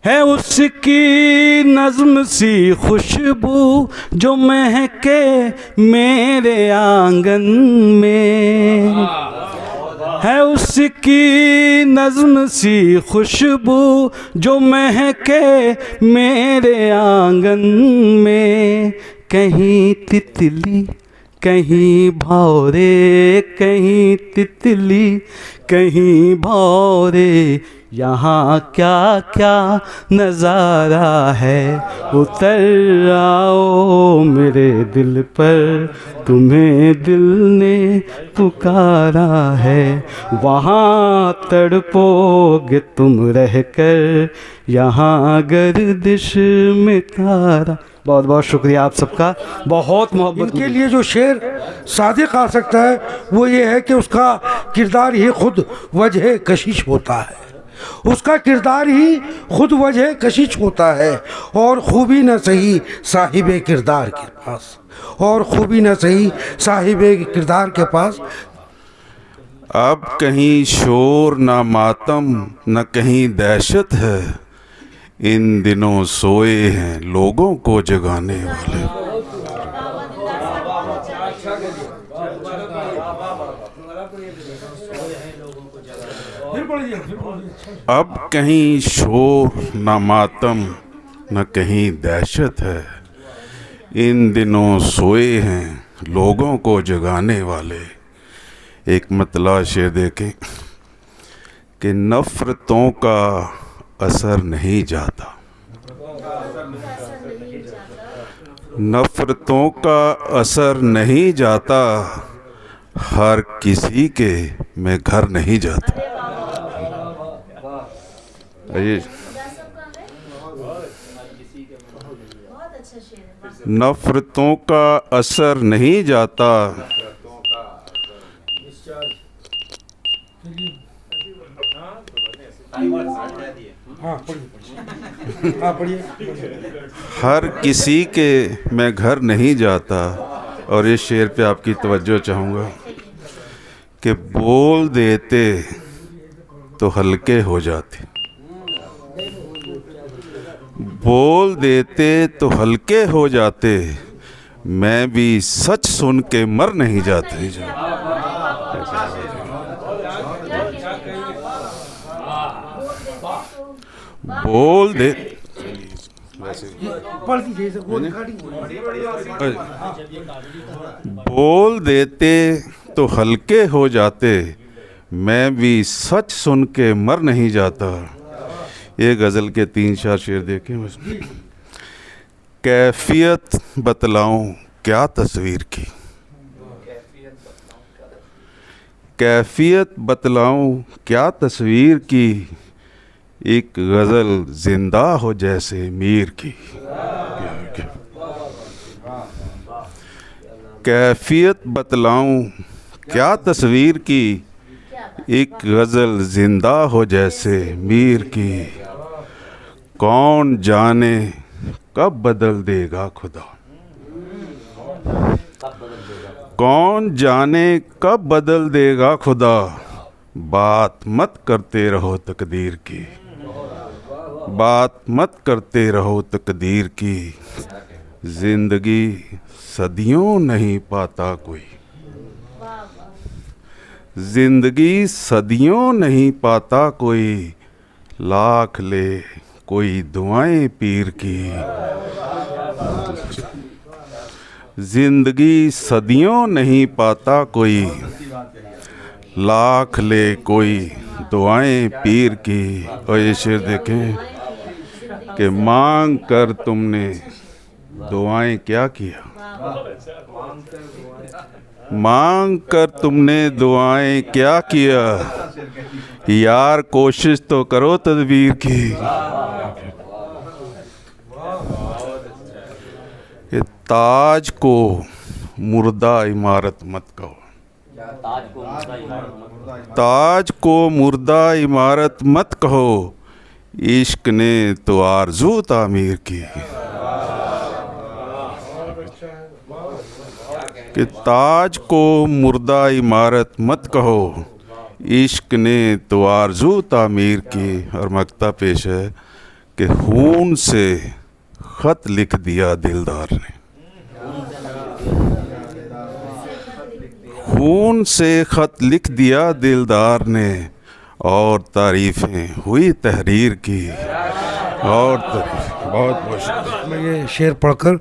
है उसकी नज़्म सी खुशबू जो महके मेरे आंगन में, है उसकी नज़्म सी खुशबू जो महके मेरे आंगन में। कहीं तितली कहीं भौरे, कहीं तितली कहीं भौरे, यहाँ क्या क्या नज़ारा है। उतर आओ मेरे दिल पर, तुम्हें दिल ने पुकारा है। वहाँ तड़पोगे तुम रह कर, यहाँ गर्दिश में तारा। बहुत बहुत शुक्रिया आप सबका, बहुत मोहब्बत। इनके लिए जो शेर सादिक आ सकता है वो ये है कि उसका किरदार ही खुद वजह कशिश होता है, उसका किरदार ही खुद वजह कशिश होता है। और खूबी न सही साहिब किरदार के पास, और खूबी न सही साहिब किरदार के पास। अब कहीं शोर न मातम न कहीं दहशत है, इन दिनों सोए हैं लोगों को जगाने वाले। अब कहीं शोर न मातम न कहीं दहशत है, इन दिनों सोए हैं लोगों को जगाने वाले। एक मतला शेर देखें कि नफ़रतों का असर नहीं जाता, नफ़रतों का असर नहीं जाता, हर किसी के मैं घर नहीं जाता। ये नफ़रतों का असर नहीं जाता, हर किसी के मैं घर नहीं जाता। और इस शेर पे आपकी तवज्जो चाहूँगा कि बोल देते तो हल्के हो जाते, बोल देते तो हल्के हो जाते, मैं भी सच सुन के मर नहीं जाते। बोल दे बोल देते तो हल्के हो जाते, मैं भी सच सुन के मर नहीं जाता। ये गज़ल के 3-4 शेर देखें। कैफियत बतलाऊं क्या तस्वीर की, कैफियत बतलाऊं क्या तस्वीर की, एक गज़ल जिंदा हो जैसे मीर की। कैफियत बतलाऊं क्या तस्वीर की, एक गज़ल जिंदा हो जैसे मीर की। कौन जाने कब बदल देगा खुदा, कौन जाने कब बदल देगा खुदा, बात मत करते रहो तकदीर की, बात मत करते रहो तकदीर की। जिंदगी सदियों नहीं पाता कोई, जिंदगी सदियों नहीं पाता कोई, लाख ले कोई दुआएं पीर की। जिंदगी सदियों नहीं पाता कोई, लाख ले कोई दुआएं पीर की। और ये शेर देखें कि मांग कर तुमने दुआएं क्या किया, मांग कर तुमने दुआएं क्या किया, यार कोशिश तो करो तदबीर की। ये ताज को मुर्दा इमारत मत कहो, ताज को मुर्दा इमारत मत कहो, इश्क ने तो आरज़ू तामीर की। कि ताज को मुर्दा इमारत मत कहो, इश्क ने तो आरज़ू तामीर की। और मक्ता पेश है कि खून से ख़त लिख दिया दिलदार ने, खून से ख़त लिख दिया दिलदार ने, और तारीफ़ें हुई तहरीर की। और बहुत बहुत शुक्रिया। मैं ये शेर पढ़कर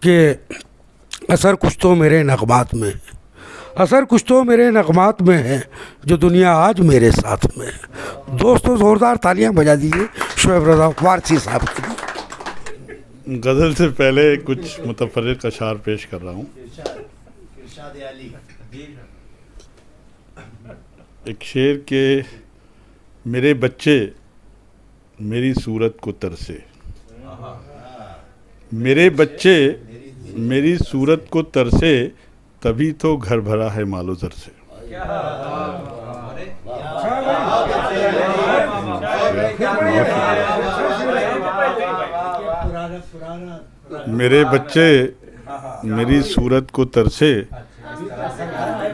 कि असर कुछ तो मेरे नगमात में है, असर कुछ तो मेरे नगमात में है, जो दुनिया आज मेरे साथ में है। दोस्तों ज़ोरदार तालियां बजा दीजिए शोएब रज़ा वारसी साहब के लिए। गज़ल से पहले कुछ मुतफ़र्रिक़ अशार पेश कर रहा हूँ। एक शेर के मेरे बच्चे मेरी सूरत को तरसे, मेरे बच्चे मेरी सूरत को तरसे, तभी तो घर भरा है मालो ज़र से। मेरे बच्चे मेरी सूरत को तरसे,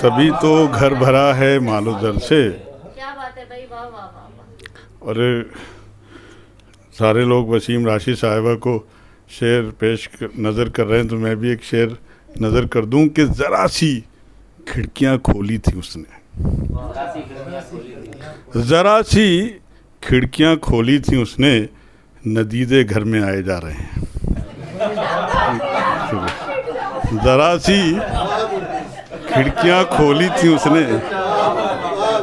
तभी तो घर भरा है मालो ज़र से। क्या बात है भाई, वाह वाह वाह। और सारे लोग वसीम राशि साहिबा को शेर पेश नज़र कर रहे हैं, तो मैं भी एक शेर नज़र कर दूं कि ज़रा सी खिड़कियां खोली थी उसने, ज़रा सी खिड़कियां खोली थी उसने, नदीदे घर में आए जा रहे हैं। ज़रा सी खिड़कियां खोली थी उसने,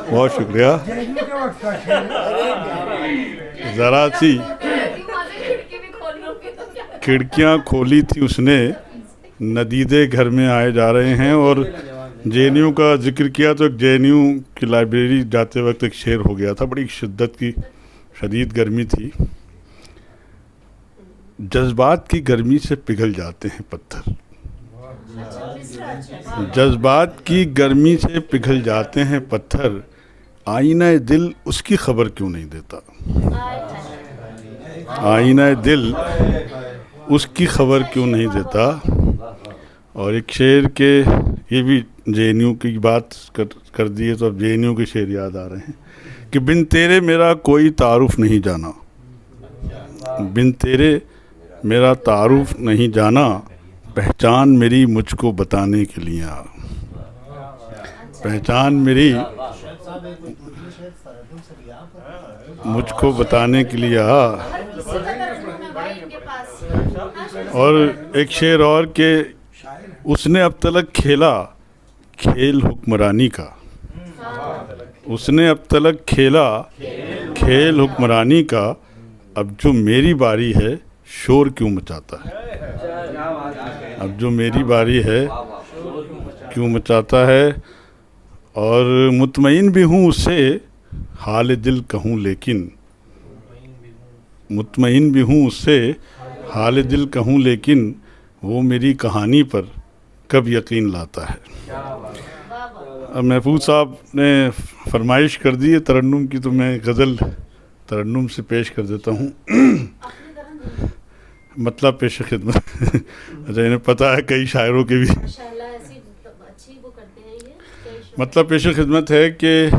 बहुत शुक्रिया। ज़रा सी खिड़कियां खोली थी उसने, नदीदे घर में आए जा रहे हैं। और जेएनयू का जिक्र किया तो जेएनयू की लाइब्रेरी जाते वक्त एक शेर हो गया था, बड़ी शिद्दत की शदीद गर्मी थी। जज्बात की गर्मी से पिघल जाते हैं पत्थर, जज्बात की गर्मी से पिघल जाते हैं पत्थर, आईना दिल उसकी खबर क्यों नहीं देता, आईना दिल उसकी खबर क्यों नहीं देता। और एक शेर के, ये भी जेएनयू की बात कर दिए तो अब जेएनयू के शेर याद आ रहे हैं कि बिन तेरे मेरा कोई तारुफ नहीं जाना, बिन तेरे मेरा तारुफ नहीं जाना, पहचान मेरी मुझको बताने के लिए आ, पहचान मेरी मुझको बताने के लिए आ। और एक शेर और के, उसने अब तलक खेला खेल हुक्मरानी का, उसने अब तलक खेला खेल हुक्मरानी का, अब जो मेरी बारी है शोर क्यों मचाता है, अब जो मेरी बारी है क्यों मचाता है। और मुतमईन भी हूँ उससे हाल दिल कहूँ लेकिन, मुतमईन भी हूँ उससे हाल दिल कहूँ लेकिन, वो मेरी कहानी पर कब यकीन लाता है। अब महफूज साहब ने फरमाइश कर दी है तरन्नुम की, तो मैं गज़ल तरन्नुम से पेश कर देता हूँ। मतलब पेश खिदमत। अच्छा, इन्हें पता है कई शायरों के भी मतलब पेश खिदमत है कि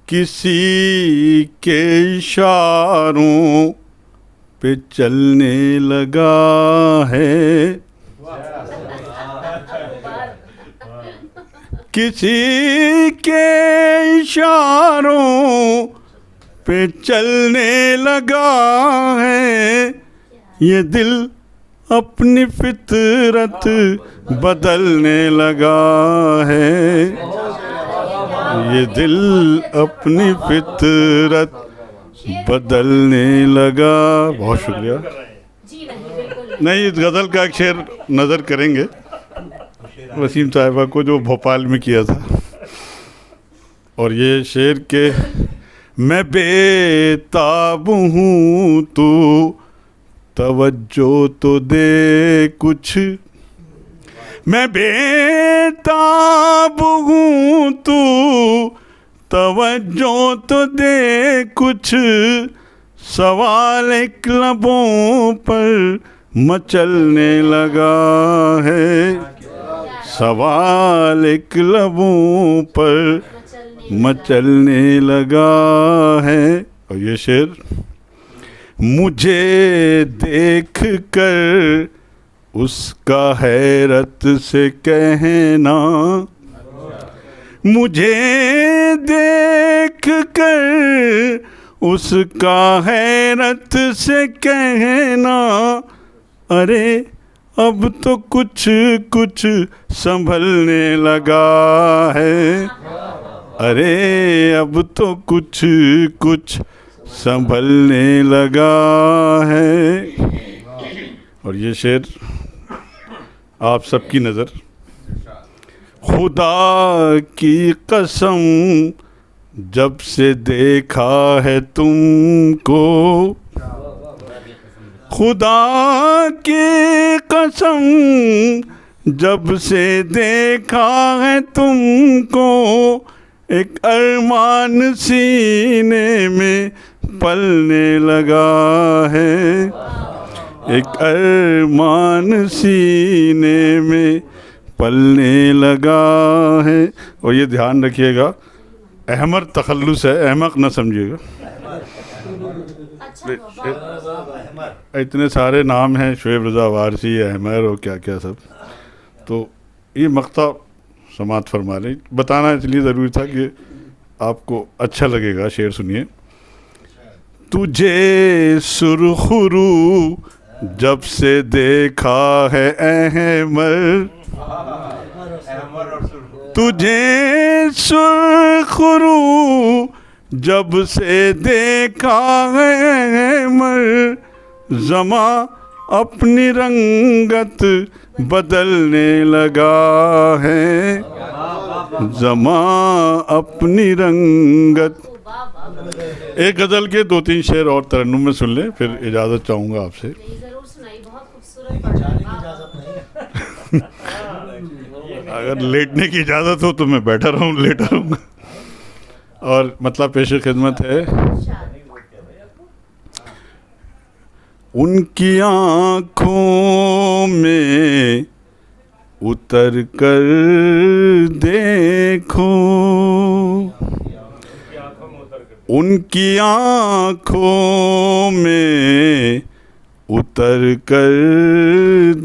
किसी के इशारों पे चलने लगा है, किसी के इशारों पे चलने लगा है, ये दिल अपनी फितरत बदलने लगा है, ये दिल अपनी फितरत बदलने लगा। बहुत शुक्रिया। नहीं, इस गज़ल का एक शेर नज़र करेंगे वसीम साहिबा को जो भोपाल में किया था, और ये शेर के मैं बेताब हूँ तू तवज्जो तो दे कुछ, मैं बेताब हूँ तू तवज्जो तो दे कुछ, सवाल एक लबों पर मचलने लगा है, सवाल एक लबों पर मचलने लगा है। और ये शेर मुझे देख कर उसका हैरत से कहना, मुझे देख कर उसका हैरत से कहना, अरे अब तो कुछ कुछ संभलने लगा है, अरे अब तो कुछ कुछ संभलने लगा है। और ये शेर आप सबकी नज़र, खुदा की कसम जब से देखा है तुमको, खुदा की कसम जब से देखा है तुमको, एक अरमान सीने में पलने लगा है, एक अरमान सीने में पलने लगा है। और ये ध्यान रखिएगा, अहमर तखल्लुस है, अहमक न समझिएगा। इतने सारे नाम हैं, शुएब रज़ा वारसी, अहमर और क्या क्या सब, तो ये मक्ता समात फरमा रहे। बताना इसलिए ज़रूरी था कि आपको अच्छा लगेगा। शेर सुनिए। तुझे सुरखरू जब से देखा है अहमर, तुझे सुरखरू जब से देखा है अहमर, ज़मा अपनी रंगत बदलने लगा है, ज़मा अपनी रंगत। एक गज़ल के 2-3 शेर और तरन्नुम में सुन लें, फिर इजाज़त चाहूँगा आपसे। जरूर सुनाइए, बहुत खूबसूरत पढ़ा। अगर लेटने की इजाज़त हो तो मैं बैठा रहूँ, लेटा रहूँगा। और मतलब पेश खिदमत है। उनकी आँखों में उतर कर देखो, उनकी आँखों में उतर कर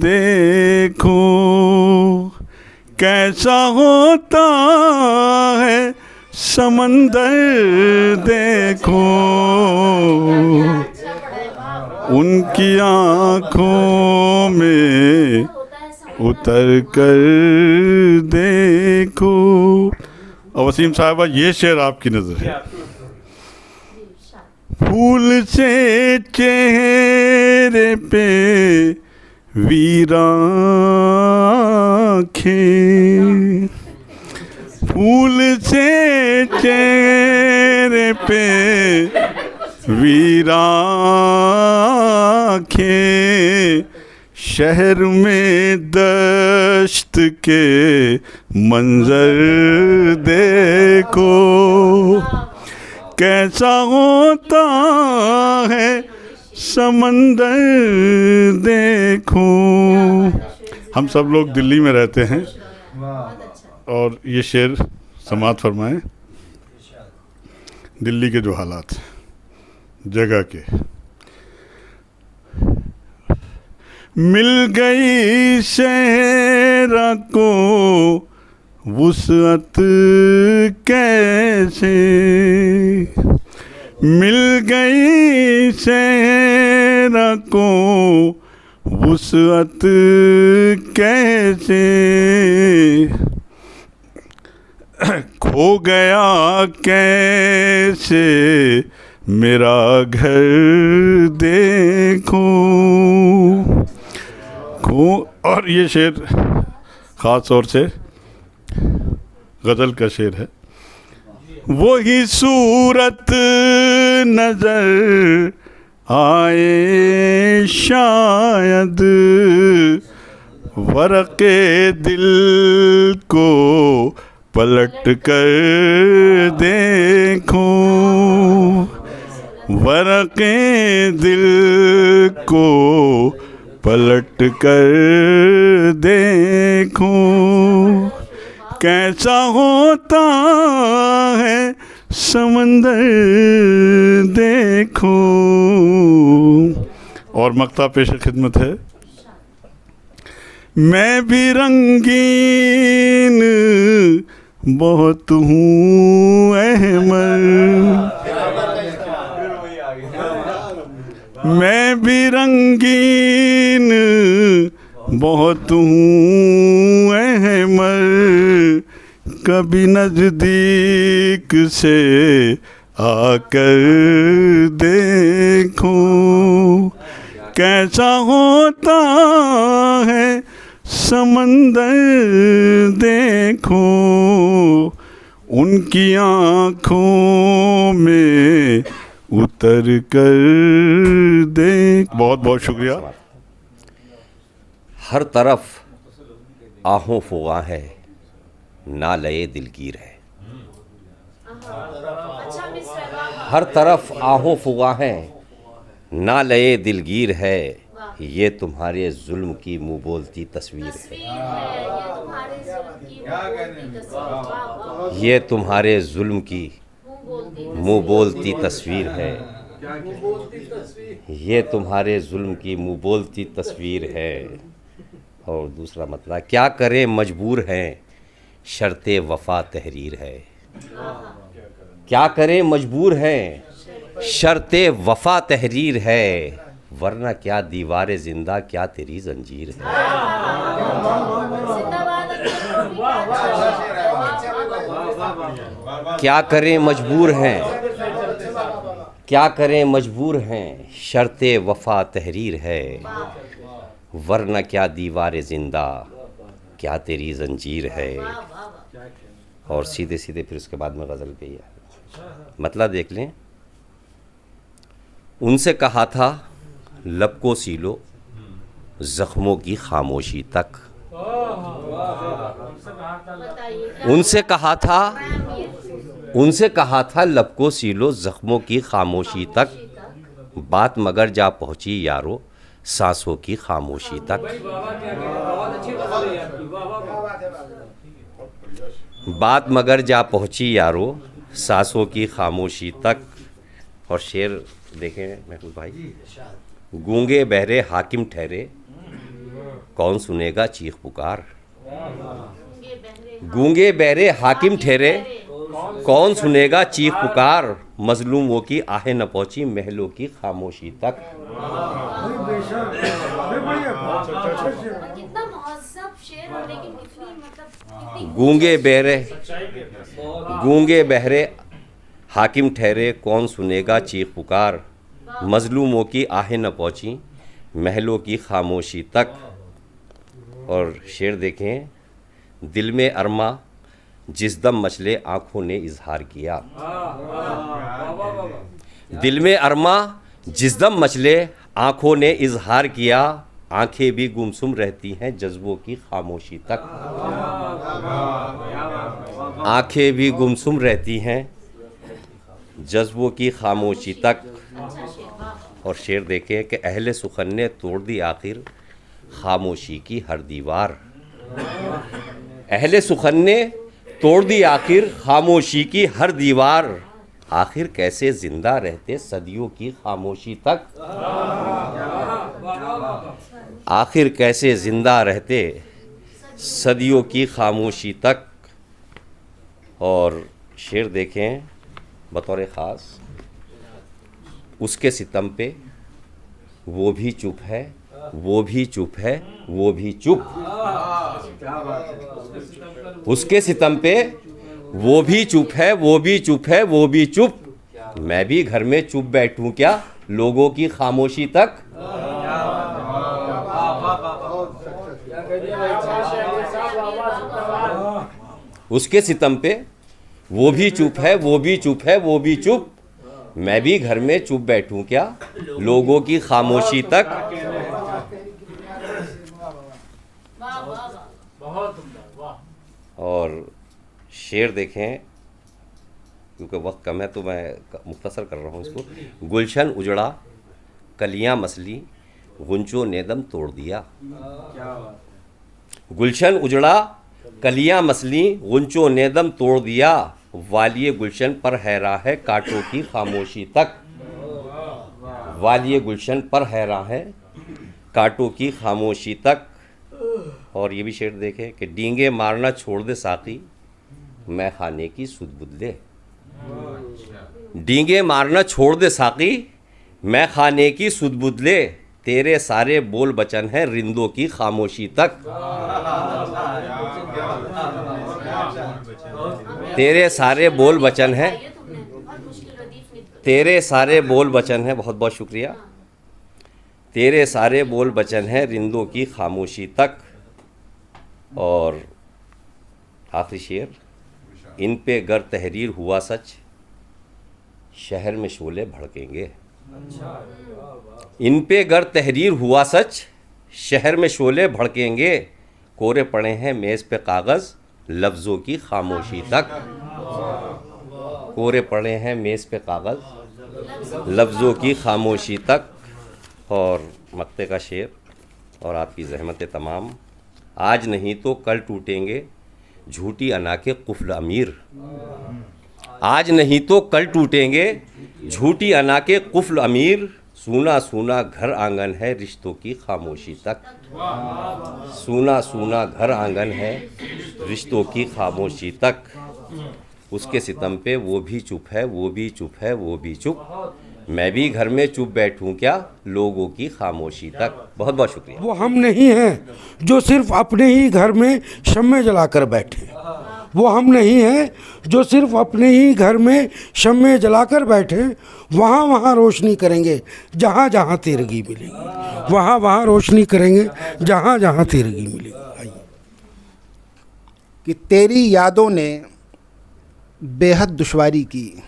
देखो, कैसा होता है समंदर देखो, उनकी आँखों में उतर कर देखो। और वसीम साहबा, ये शेर आपकी नज़र है। फूल से चेहरे पे वीरा आँखें, फूल से चेहरे पे वीरा आँखें, शहर में दश्त के मंजर देखो, कैसा होता है समंदर देखो। हम सब लोग दिल्ली में रहते हैं और ये शेर समात फरमाएं। दिल्ली के जो हालात हैं, जगह के, मिल गई शहरा को वुसअत कैसे, मिल गई शहरा को वुसअत कैसे खो गया कैसे मेरा घर देखो खो। और ये शेर ख़ास तौर से गज़ल का शेर है। वही सूरत नजर आए शायद वरक़े दिल को पलट कर देखो, वरक़े दिल को पलट कर देखो, कैसा होता है समंदर देखो। और मक्ता पेश खिदमत है। मैं भी रंगीन बहुत हूँ अहमर, मैं भी रंगीन बहुत हूँ अहमर, कभी नज़दीक से आकर देखो, कैसा होता है समंदर देखो, उनकी आँखों में उतर कर देख। बहुत बहुत शुक्रिया। हर तरफ आहों फुगा है, ना लये दिलगीर है। हर तरफ आहों फुगा है, ना लये दिलगीर है, ये तुम्हारे जुल्म की मुँह बोलती तस्वीर है। ये तुम्हारे जुल्म की मुँह बोलती तस्वीर है, ये तुम्हारे जुल्म की मुँह बोलती तस्वीर है। और दूसरा मतलब, क्या करें मजबूर हैं शर्ते वफ़ा तहरीर है। क्या करें मजबूर हैं शर्ते वफ़ा तहरीर है, वरना क्या दीवारे ज़िंदा क्या तेरी जंजीर है। क्या करें मजबूर हैं, क्या करें मजबूर हैं शर्ते वफ़ा तहरीर है, वरना क्या दीवारे ज़िंदा क्या तेरी जंजीर है। और सीधे सीधे फिर उसके बाद में गज़ल पे ही है। मतलब देख लें, उनसे कहा था लब को सीलो ज़ख्मों की खामोशी तक, उनसे कहा था लब को सीलो ज़ख्मों की खामोशी तक, बात मगर जा पहुँची यारो सांसों की खामोशी तक। बात मगर जा पहुँची यारो सांसों की खामोशी तक। और शेर देखें महफूज भाई, गूंगे बहरे हाकिम ठहरे कौन सुनेगा चीख पुकार, गूंगे बहरे हाकिम ठहरे कौन सुनेगा चीख पुकार, मजलूमों की आहें न पहुंची महलों की खामोशी तक। गूंगे बहरे हाकिम ठहरे कौन सुनेगा चीख पुकार, मजलूमों की आहें न पहुंची महलों की खामोशी तक। और शेर देखें, दिल में अरमा जिस दम मचले आँखों ने इजहार किया, दिल में अरमा जिस दम मचले आँखों ने इजहार किया, आँखें भी गुमसुम रहती हैं जज्बों की खामोशी तक। आँखें भी गुमसुम रहती हैं जज्बों की खामोशी तक। और शेर देखें कि अहले सुखन ने तोड़ दी आखिर खामोशी की हर दीवार, अहले सुखन ने तोड़ दी आखिर खामोशी की हर दीवार, आखिर कैसे जिंदा रहते सदियों की खामोशी तक। आखिर कैसे जिंदा रहते सदियों की खामोशी तक। और शेर देखें बतौर ख़ास, उसके सितम पे वो भी चुप है वो भी चुप है, वो भी चुप। उसके सितम पे वो भी चुप है, वो भी चुप है, वो भी चुप। मैं भी घर में चुप बैठूं क्या, लोगों की खामोशी तक। उसके सितम पे वो भी चुप है, वो भी चुप है, वो भी चुप। मैं भी घर में चुप बैठूं क्या, लोगों की खामोशी तक। और शेर देखें, क्योंकि वक्त कम है तो मैं मुख्तसर कर रहा हूँ इसको। गुलशन उजड़ा कलियां मसली, गुंचों ने दम तोड़ दिया। गुलशन उजड़ा कलियां मसली, गुंचों ने दम तोड़ दिया। वालिए गुलशन पर हैरा है कांटों की खामोशी तक। वालिए गुलशन पर हैरा है कांटों की खामोशी तक। और ये भी शेर देखें कि डींगे मारना छोड़ दे साकी, मैं खाने की सुध बुदले। डींगे मारना छोड़ दे साकी, मैं खाने की सुध बुदले। तेरे सारे बोल बचन हैं रिंदों की खामोशी तक। तेरे सारे बोल बचन हैं, तेरे सारे बोल बचन हैं। बहुत बहुत शुक्रिया। तेरे सारे बोल बचन हैं रिंदों की खामोशी तक। और आखिरी शेर, इन पे गर तहरीर हुआ सच, शहर में शोले भड़केंगे। इन पे गर तहरीर हुआ सच, शहर में शोले भड़केंगे। कोरे पड़े हैं मेज़ पे कागज़, लफ्ज़ों की खामोशी तक। कोरे पड़े हैं मेज़ पे कागज़, लफ्ज़ों की खामोशी तक। और मक्ते का शेर, और आपकी ज़हमत तमाम। आज नहीं तो कल टूटेंगे झूठी अना के कुफ्ल अमीर। आज नहीं तो कल टूटेंगे झूठी अना के कुफ्ल अमीर। सूना सूना घर आंगन है रिश्तों की खामोशी तक। सूना सूना घर आंगन है रिश्तों की खामोशी तक। उसके सितम पे वो भी चुप है, वो भी चुप है, वो भी चुप। मैं भी घर में चुप बैठूं क्या, लोगों की खामोशी तक। बहुत बहुत शुक्रिया। वो हम नहीं हैं जो सिर्फ अपने ही घर में शम्मे जलाकर बैठे। वो हम नहीं हैं जो सिर्फ अपने ही घर में शम्मे जलाकर बैठे। वहाँ वहाँ रोशनी करेंगे जहाँ जहाँ तेरगी मिलेगी। वहाँ वहाँ रोशनी करेंगे जहाँ जहाँ तेरगी मिलेगी। आइए। कि तेरी यादों ने बेहद दुश्वारी की।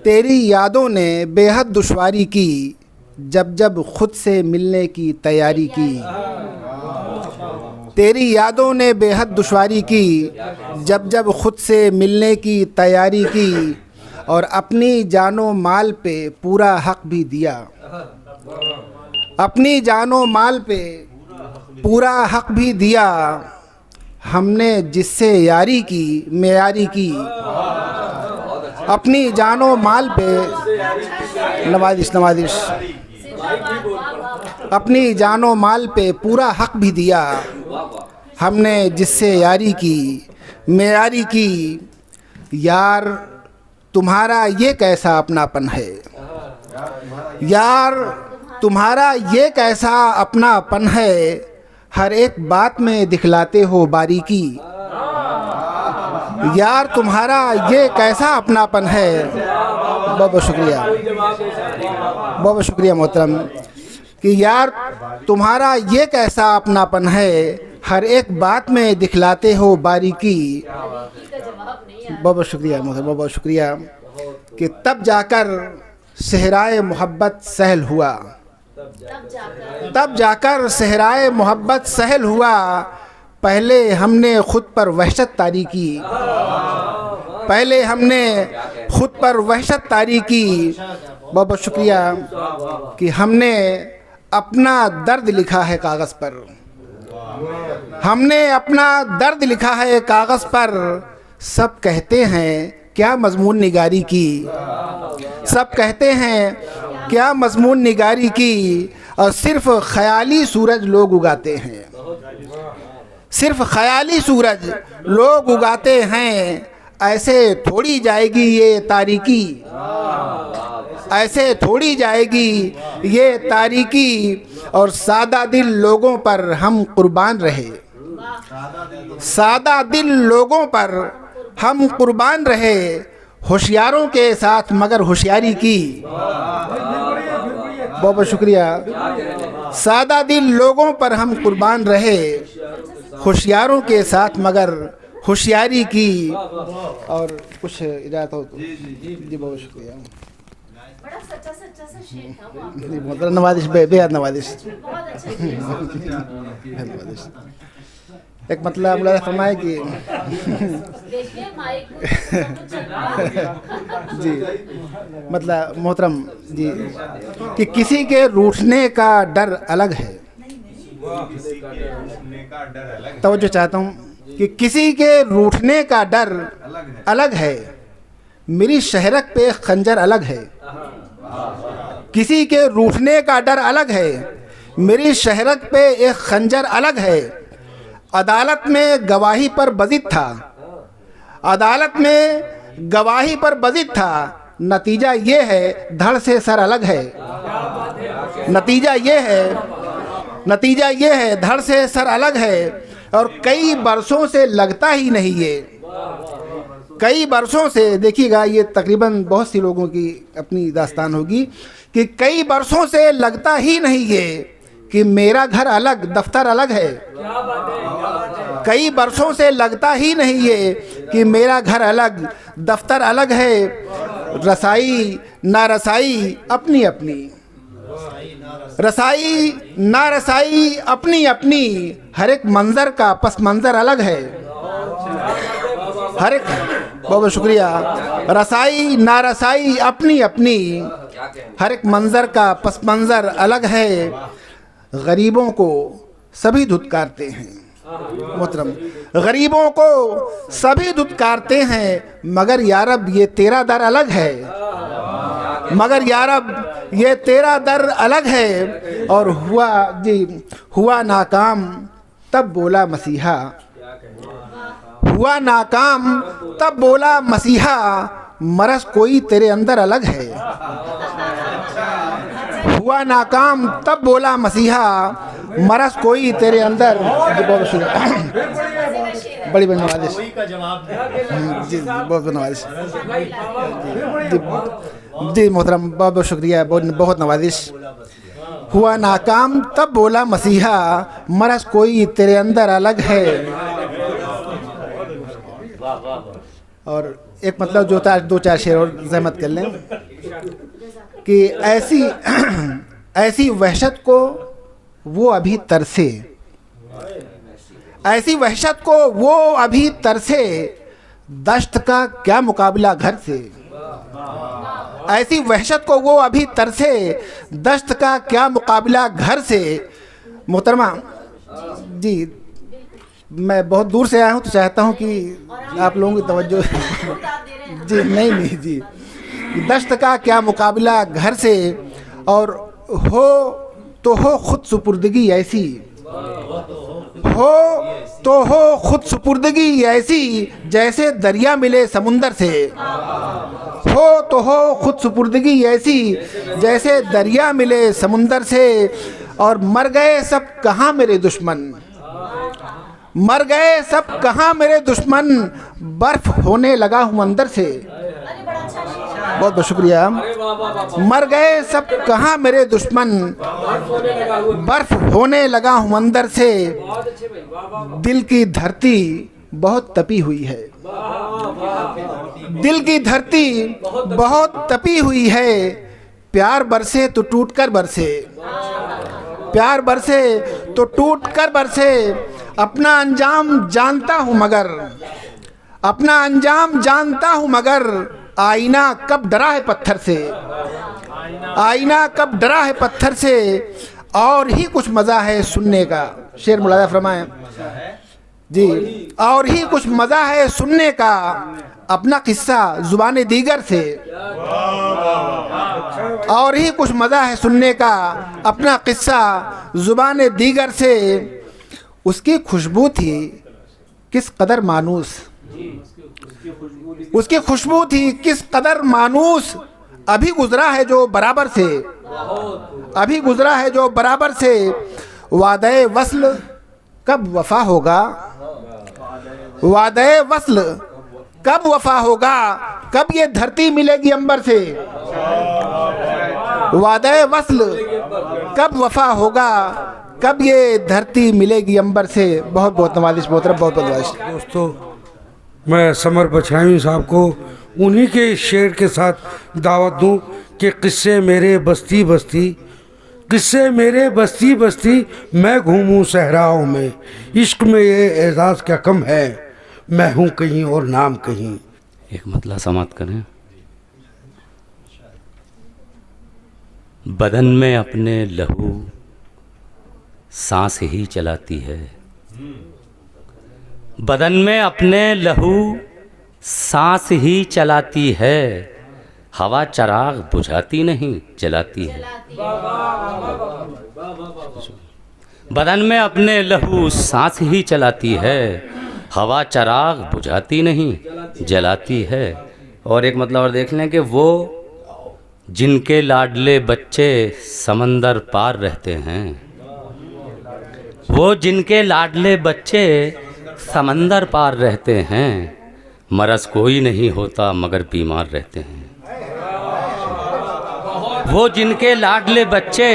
तेरी यादों ने बेहद दुश्वारी की, जब जब खुद से मिलने की तैयारी की। तेरी यादों ने बेहद दुश्वारी की, जब जब खुद से मिलने की तैयारी की। और अपनी जानो माल पे पूरा हक भी दिया। अपनी जानो माल पे पूरा हक भी दिया। हमने जिससे यारी की मेयारी की। अपनी जानो माल पे नवाजिश नवाजिश। अपनी जानो माल पे पूरा हक भी दिया। हमने जिससे यारी की मेयारी की। यार तुम्हारा ये कैसा अपनापन है। यार तुम्हारा ये कैसा अपनापन है। हर एक बात में दिखलाते हो बारीकी। यार तुम्हारा ये कैसा अपनापन है। बहुत बहुत शुक्रिया, बहुत बहुत शुक्रिया मोहतरम। कि यार तुम्हारा ये कैसा अपनापन है। हर एक बात में दिखलाते हो बारीकी। बहुत बहुत शुक्रिया मोहतरम, बहुत बहुत शुक्रिया। कि तब जाकर सहराए मोहब्बत सहल हुआ। तब जाकर सहराए मोहब्बत सहल हुआ। पहले हमने खुद पर वहशत तारी की। पहले हमने खुद पर वहशत तारी की। बहुत बहुत शुक्रिया। कि हमने अपना दर्द लिखा है कागज़ पर। हमने अपना दर्द लिखा है कागज़ पर। सब कहते हैं क्या मज़मून निगारी की। सब कहते हैं क्या मज़मून निगारी की। और सिर्फ़ ख़याली सूरज लोग उगाते हैं। सिर्फ़ ख़याली सूरज लोग उगाते हैं। ऐसे थोड़ी जाएगी ये तारीकी। ऐसे थोड़ी जाएगी ये तारीकी, और सादा दिल लोगों पर हम कुर्बान रहे, सादा दिल लोगों पर हम कुर्बान रहे, होशियारों के साथ मगर होशियारी की। बहुत बहुत शुक्रिया। सादा दिल लोगों पर हम कुर्बान रहे, होशियारों के साथ मगर होशियारी की। और कुछ इजाज़त हो तो जी बहुत शुक्रिया। बड़ा सच्चा सच्चा सा शेर था वो आपका। जी बहुत नवाजिश, बेहद नवाजिश। बहुत अच्छा शेर था। बेहद नवाजिश। एक मतलब मुलाज़ा फरमाए कि देखिए माइक में चल रहा है। जी मतलब मोहतरम जी कि किसी के रूठने का डर अलग है। तवज्जो चाहता हूँ कि किसी के रूठने का डर अलग है, मेरी शहरक पे खंजर अलग है। किसी के रूठने का डर अलग है, मेरी शहरक पे एक खंजर अलग है। अदालत में गवाही पर बजित था, अदालत में गवाही पर बजित था, नतीजा ये है धड़ से सर अलग है। नतीजा ये है, नतीजा ये है धड़ से सर अलग है। और कई बरसों से लगता ही नहीं ये, कई बरसों से, देखिएगा ये तकरीबन बहुत सी लोगों की अपनी दास्तान होगी कि कई बरसों से लगता ही नहीं ये कि मेरा घर अलग दफ्तर अलग है। कई बरसों से लगता ही नहीं ये कि मेरा घर अलग दफ्तर अलग है। रसाई ना रसाई अपनी अपनी, रसाई ना रसाई अपनी अपनी, हर एक मंजर का पस मंजर अलग है। हर एक, बहुत बहुत शुक्रिया। रसाई ना रसाई अपनी अपनी, हर एक मंजर का पस मंजर अलग है। गरीबों को सभी धुतकारते हैं मोहतरम, गरीबों को सभी धुतकारते हैं, मगर यारब ये तेरा दर अलग है, मगर यारब ये तेरा दर अलग है। और हुआ जी हुआ नाकाम तब बोला मसीहा, हुआ नाकाम तब बोला मसीहा, मरस कोई तेरे अंदर अलग है। हुआ नाकाम तब बोला मसीहा, मरस कोई तेरे अंदर। बड़ी बड़ी नवाजिश जी, बहुत बहुत नवाजिश जी मोहतरम, बहुत बहुत शुक्रिया, बहुत बहुत नवाजिश। हुआ नाकाम तब बोला मसीहा, मरस कोई तेरे अंदर अलग है। और एक मतलब जो दो चार शेर और ज़हमत कर लें कि ऐसी ऐसी वहशत को वो अभी तरसे, ऐसी वहशत को वो अभी तरसे, दश्त का क्या मुकाबला घर से। ऐसी वहशत को वो अभी तरसे, दश्त का क्या मुकाबला घर से। मोहतरमा जी मैं बहुत दूर से आया हूँ तो चाहता हूँ कि आप लोगों की तवज्जो जी नहीं जी, दश्त का क्या मुकाबला घर से, और हो तो हो खुद सुपुर्दगी ऐसी, हो तो हो खुद सुपुर्दगी ऐसी, जैसे दरिया मिले समुंदर से। हो तो हो खुद सुपुर्दगी ऐसी, जैसे दरिया मिले समुंदर से। और मर गए सब कहाँ मेरे दुश्मन, मर गए सब कहाँ मेरे दुश्मन, बर्फ होने लगा हूँ अंदर से। बहुत बहुत शुक्रिया। मर गए सब कहाँ मेरे दुश्मन, बर्फ होने लगा हूँ अंदर से। दिल की धरती बहुत तपी हुई है, दिल की धरती बहुत तपी हुई है। प्यार बरसे तो टूट कर बरसे, प्यार बरसे तो टूट कर बरसे। अपना अंजाम जानता हूँ मगर, अपना अंजाम जानता हूँ मगर, आईना कब डरा है पत्थर से, आईना कब डरा है पत्थर से। और ही कुछ मज़ा है सुनने का, शेर मुलाज़ा फरमाएं जी। और ही कुछ मज़ा है सुनने का, अपना किस्सा ज़ुबान दीगर से। और ही कुछ मज़ा है सुनने का, अपना किस्सा ज़ुबान दीगर से। उसकी खुशबू थी किस कदर मानूस, उसकी खुशबू थी किस कदर मानूस, अभी गुजरा है जो बराबर से, अभी गुजरा है जो बराबर से, वादे वस्ल कब वफा होगा, वादे वस्ल कब वफा होगा, कब ये धरती मिलेगी अंबर से, वादे वस्ल कब वफा होगा, कब ये धरती मिलेगी अंबर से। बहुत बहुत नवाजिश मोहतरम, बहुत बहुत नवाजिश। दोस्तों, मैं समर बछरावी साहब को उन्हीं के शेर के साथ दावत दूं कि किस्से मेरे बस्ती बस्ती, किस्से मेरे बस्ती बस्ती, मैं घूमूं सहराओं में, इश्क में ये एजाज़ क्या कम है, मैं हूँ कहीं और नाम कहीं। एक मतला समाप्त करें। बदन में अपने लहू सांस ही चलाती है, बदन में अपने लहू सांस ही चलाती है, हवा चराग बुझाती नहीं जलाती है। बदन में अपने लहू सांस ही चलाती है, हवा चराग बुझाती नहीं जलाती है। और एक मतलब और देख लें कि वो जिनके लाडले बच्चे समंदर पार रहते हैं, वो जिनके लाडले बच्चे समंदर पार रहते हैं, मरज़ कोई नहीं होता मगर बीमार रहते हैं। वो जिनके लाडले बच्चे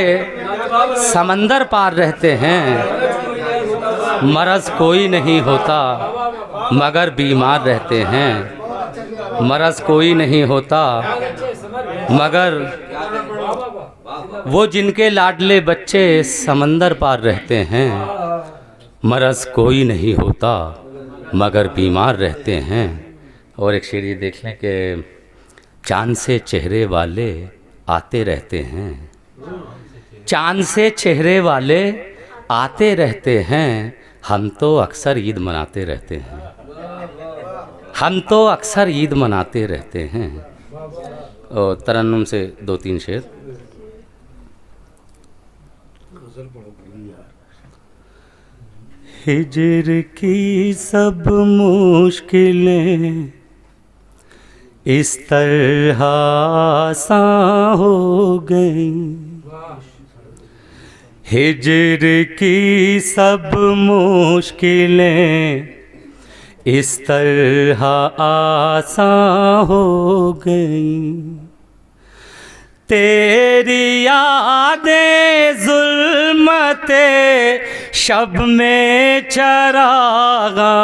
समंदर पार रहते हैं, मरज़ कोई नहीं होता मगर बीमार रहते हैं, मरज़ कोई नहीं होता मगर, वो जिनके लाडले बच्चे समंदर पार रहते हैं, मरज़ कोई नहीं होता मगर बीमार रहते हैं। और एक शेर ये देख लें कि चाँद से चेहरे वाले आते रहते हैं, चाँद से चेहरे वाले आते रहते हैं, हम तो अक्सर ईद मनाते रहते हैं, हम तो अक्सर ईद मनाते रहते हैं। और तरन्नुम से 2-3 शेर। हिजर की सब मुश्किलें इस तरह आसान हो गई, हिजर की सब मुश्किलें इस तरह आसान हो गई, तेरी यादें ज़ुल्मते शब में चरागा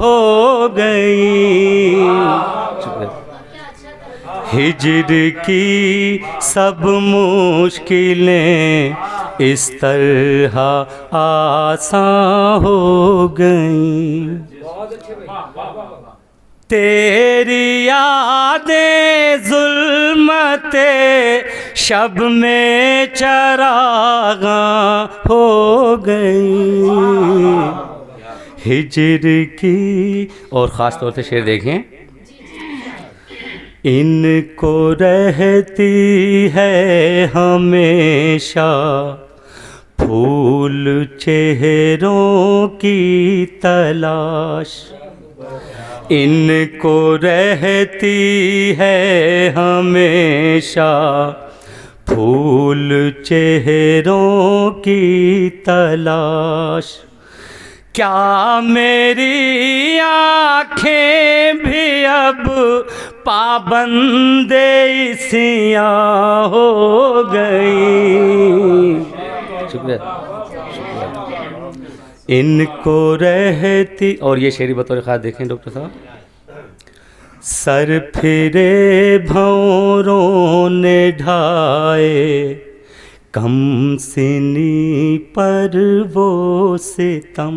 हो गई, हिजर की सब मुश्किलें इस तरह आसान हो गई, तेरी यादें ज़ुल्मते शब में चरागा हो गई, हिजर की। और ख़ास तौर से शेर देखें, इनको रहती है हमेशा फूल चेहरों की तलाश, इनको रहती है हमेशा फूल चेहरों की तलाश, क्या मेरी आँखें भी अब पाबंदे इसियाँ हो गई। शुक्रिया। इनको रहती, और ये शेरी बतौर ख़ास देखें डॉक्टर साहब, सर फिरे भंवरों ने ढाए कम सिनी पर वो सितम,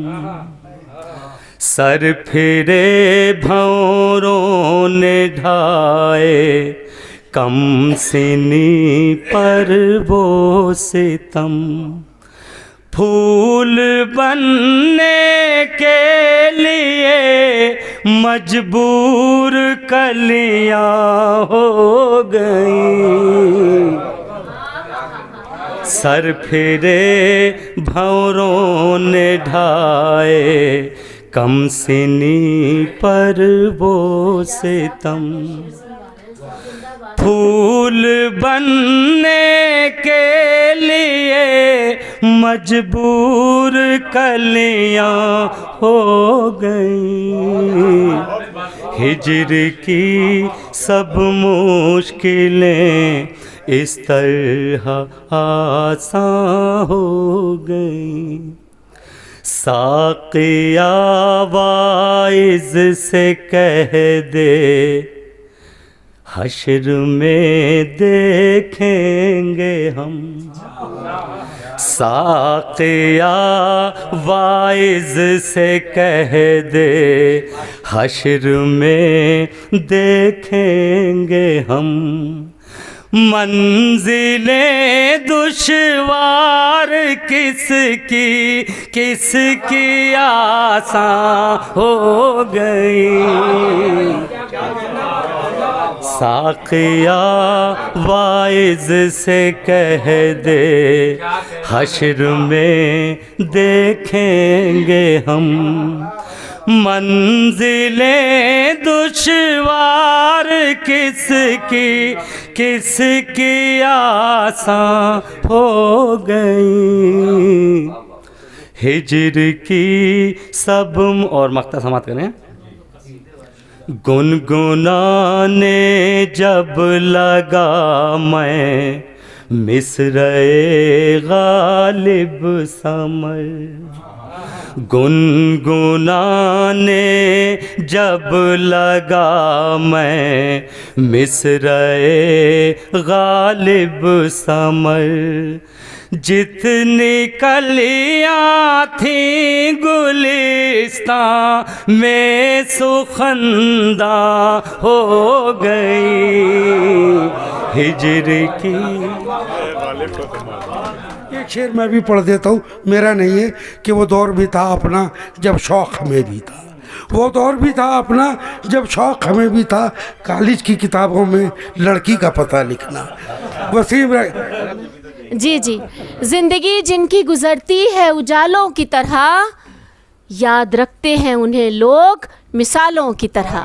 सर फिरे भंवरों ने ढाए कम सिनी पर वो सितम, फूल बनने के लिए मजबूर कलियां हो गई, सर फिरे भंवरों ने ढाए कम सिनी पर वो सितम, फूल बनने के लिए मजबूर कलियां हो गई। हिजर की सब मुश्किलें इस तरह आसान हो गई। साक़िया वाइज़ से कह दे हश्र में देखेंगे हम। साक़िया वाइज़ से कह दे हश्र में देखेंगे हम। मंजिलें दुश्वार किसकी किसकी आसान हो गई। साक़िया वाइज़ से कह दे हश्र में देखेंगे हम। मंजिलें दुश्वार किसकी किसकी आसान हो गई। हिजर की सब और मक्ता समात करें। गुनगुनाने जब लगा मैं मिस्र-ए गालिब समर। गुनगुनाने जब लगा मैं मिस्र-ए गालिब समर। जितनी कलियाँ थीं गुलिस्तां में सुखंदा हो गई। हिजर की एक शेर मैं भी पढ़ देता हूँ, मेरा नहीं है, कि वो दौर भी था अपना जब शौक़ हमें भी था। वो दौर भी था अपना जब शौक़ हमें भी था। कॉलेज की किताबों में लड़की का पता लिखना। वसीम जी जी। जिंदगी जिनकी गुजरती है उजालों की तरह, याद रखते हैं उन्हें लोग मिसालों की तरह।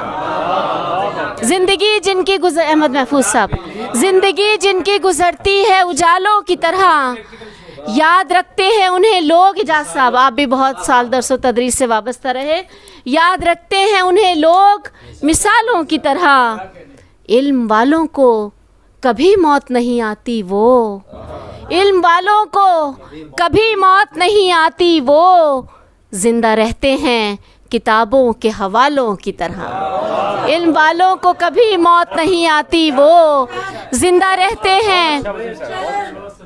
जिंदगी जिनकी अहमद महफूज साहब, जिंदगी जिनकी गुजरती है उजालों की तरह, याद रखते हैं उन्हें लोग। इजाज़ साहब आप भी बहुत साल दर्स व तदरीस से वाबस्ता रहे। याद रखते हैं उन्हें लोग मिसालों की तरह। इल्म वालों को कभी मौत नहीं आती वो, इल्म वालों को कभी मौत नहीं आती वो, जिंदा रहते हैं किताबों के हवालों की तरह। इल्म वालों को कभी मौत नहीं आती वो, जिंदा रहते हैं।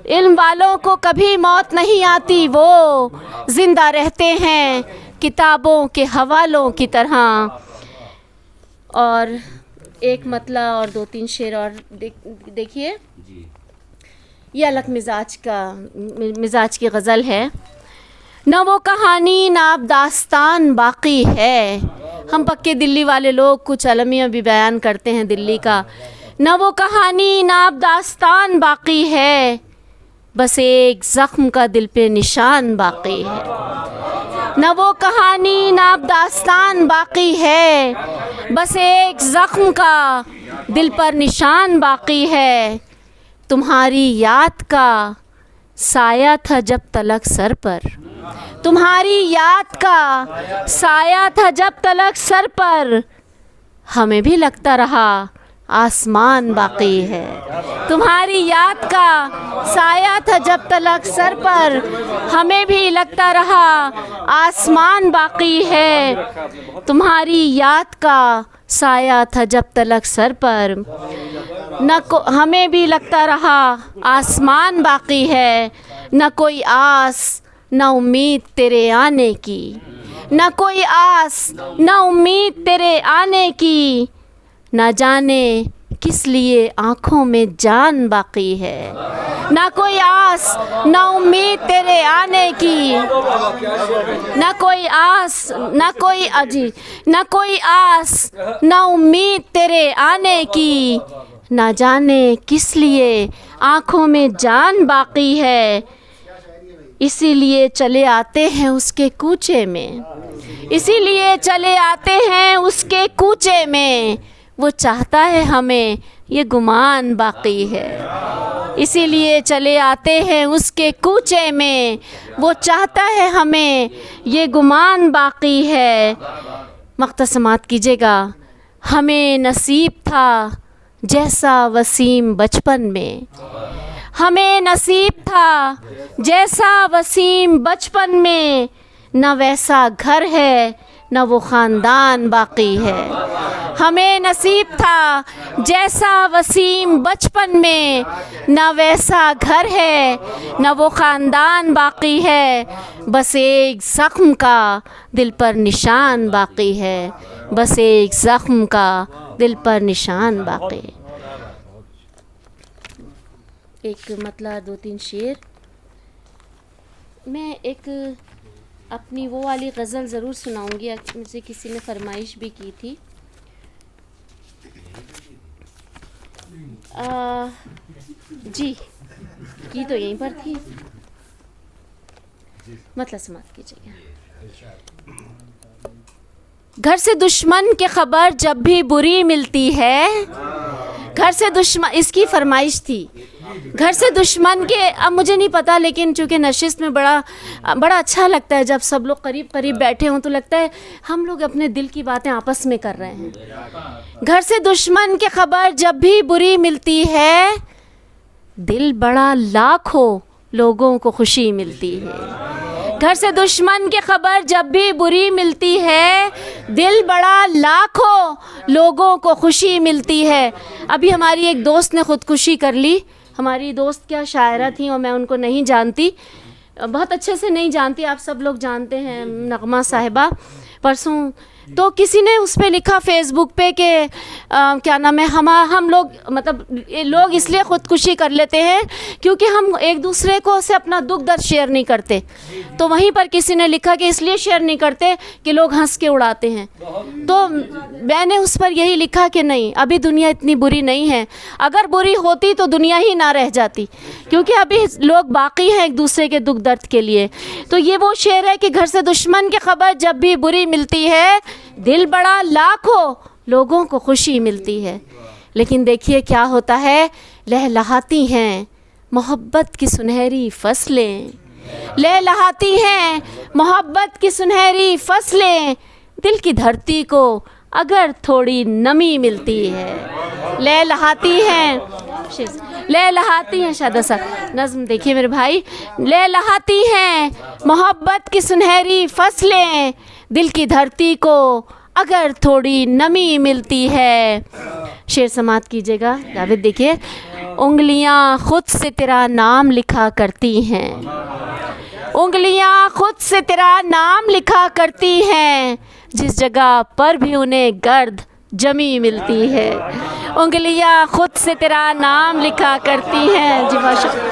इल्म वालों को कभी मौत नहीं आती वो, जिंदा रहते हैं किताबों के हवालों की तरह। और एक मतला और दो तीन शेर और देखिए। ये अलग मिजाज की गज़ल है। न वो कहानी न अब दास्तान बाकी है। हम पक्के दिल्ली वाले लोग कुछ अलमिया भी बयान करते हैं दिल्ली का। न वो कहानी न अब दास्तान बाकी है, बस एक ज़ख्म का दिल पे निशान बाकी है। न वो कहानी न अब दास्तान बाकी है, बस एक ज़ख्म का दिल पर निशान बाकी है। तुम्हारी याद का साया था जब तलक सर पर, तुम्हारी याद का साया था जब तलक सर पर, हमें भी लगता रहा आसमान बाकी है। तुम्हारी याद का साया था जब तलक सर पर, हमें भी लगता रहा आसमान बाकी है। तुम्हारी याद का साया था जब तलक सर पर, हमें भी लगता रहा आसमान बाकी है। न कोई आस न उम्मीद तेरे आने की, न कोई आस न उम्मीद तेरे आने की, न जाने किस लिए आँखों में जान बाकी है। न कोई आस न उम्मीद तेरे आने की, न कोई आस न कोई न कोई आस न उम्मीद तेरे आने की, न जाने किस लिए आँखों में जान बाकी है। इसीलिए चले आते हैं उसके कूचे में, इसीलिए चले आते हैं उसके कूचे में। वो चाहता है हमें ये गुमान बाकी है। इसीलिए चले आते हैं उसके कूचे में, वो चाहता है हमें, ये गुमान बाकी है। मक़ता समात कीजिएगा। हमें नसीब था जैसा वसीम बचपन में, हमें नसीब था जैसा वसीम बचपन में, न वैसा घर है न वो ख़ानदान बाकी है। हमें नसीब था जैसा वसीम बचपन में, न वैसा घर है न वो ख़ानदान बाकी है। बस एक ज़ख्म का दिल पर निशान बाकी है, बस एक ज़ख्म का दिल पर निशान बाकी। एक मतलब 2-3 शेर। मैं एक अपनी वो वाली गज़ल ज़रूर सुनाऊंगी, मुझे किसी ने फरमाइश भी की थी। जी की तो यहीं पर थी, मतलब समाप्त कीजिएगा। घर से दुश्मन की खबर जब भी बुरी मिलती है, घर से दुश्मन, इसकी फरमाइश थी। घर से दुश्मन के, अब मुझे नहीं पता, लेकिन चूँकि नशिस्त में बड़ा अच्छा लगता है जब सब लोग करीब करीब बैठे हों, तो लगता है हम लोग अपने दिल की बातें आपस में कर रहे हैं। घर से दुश्मन की खबर जब भी बुरी मिलती है, दिल बड़ा लाखों लोगों को खुशी मिलती है। घर से दुश्मन की खबर जब भी बुरी मिलती है, दिल बड़ा लाखों लोगों को खुशी मिलती है। अभी हमारी एक दोस्त ने ख़ुदकुशी कर ली। हमारी दोस्त क्या शायरा थी और मैं उनको नहीं जानती, बहुत अच्छे से नहीं जानती, आप सब लोग जानते हैं, नगमा साहिबा। परसों तो किसी ने उस पर लिखा फेसबुक पे कि क्या नाम है, हम लोग मतलब लोग इसलिए ख़ुदकुशी कर लेते हैं क्योंकि हम एक दूसरे को से अपना दुख दर्द शेयर नहीं करते। तो वहीं पर किसी ने लिखा कि इसलिए शेयर नहीं करते कि लोग हंस के उड़ाते हैं। तो मैंने उस पर यही लिखा कि नहीं, अभी दुनिया इतनी बुरी नहीं है। अगर बुरी होती तो दुनिया ही ना रह जाती, क्योंकि अभी लोग बाकी हैं एक दूसरे के दुख दर्द के लिए। तो ये वो शेर है कि घर से दुश्मन की खबर जब भी बुरी मिलती है, दिल बड़ा लाखों लोगों को खुशी मिलती है। लेकिन देखिए क्या होता है, लहलहाती हैं मोहब्बत की सुनहरी फसलें, लहलहाती हैं मोहब्बत की सुनहरी फसलें, दिल की धरती को अगर थोड़ी नमी मिलती है। लहलहाती हैं शादा सा नज़्म देखिए मेरे भाई, लहलहाती हैं मोहब्बत की सुनहरी फसलें, दिल की धरती को अगर थोड़ी नमी मिलती है। शेर समात कीजिएगा जावेद। देखिए, उंगलियां खुद से तेरा नाम लिखा करती हैं, उंगलियां खुद से तेरा नाम लिखा करती हैं, जिस जगह पर भी उन्हें गर्द जमी मिलती है। उंगलियां खुद से तेरा नाम लिखा करती हैं। जी बहुत शुक्रिया,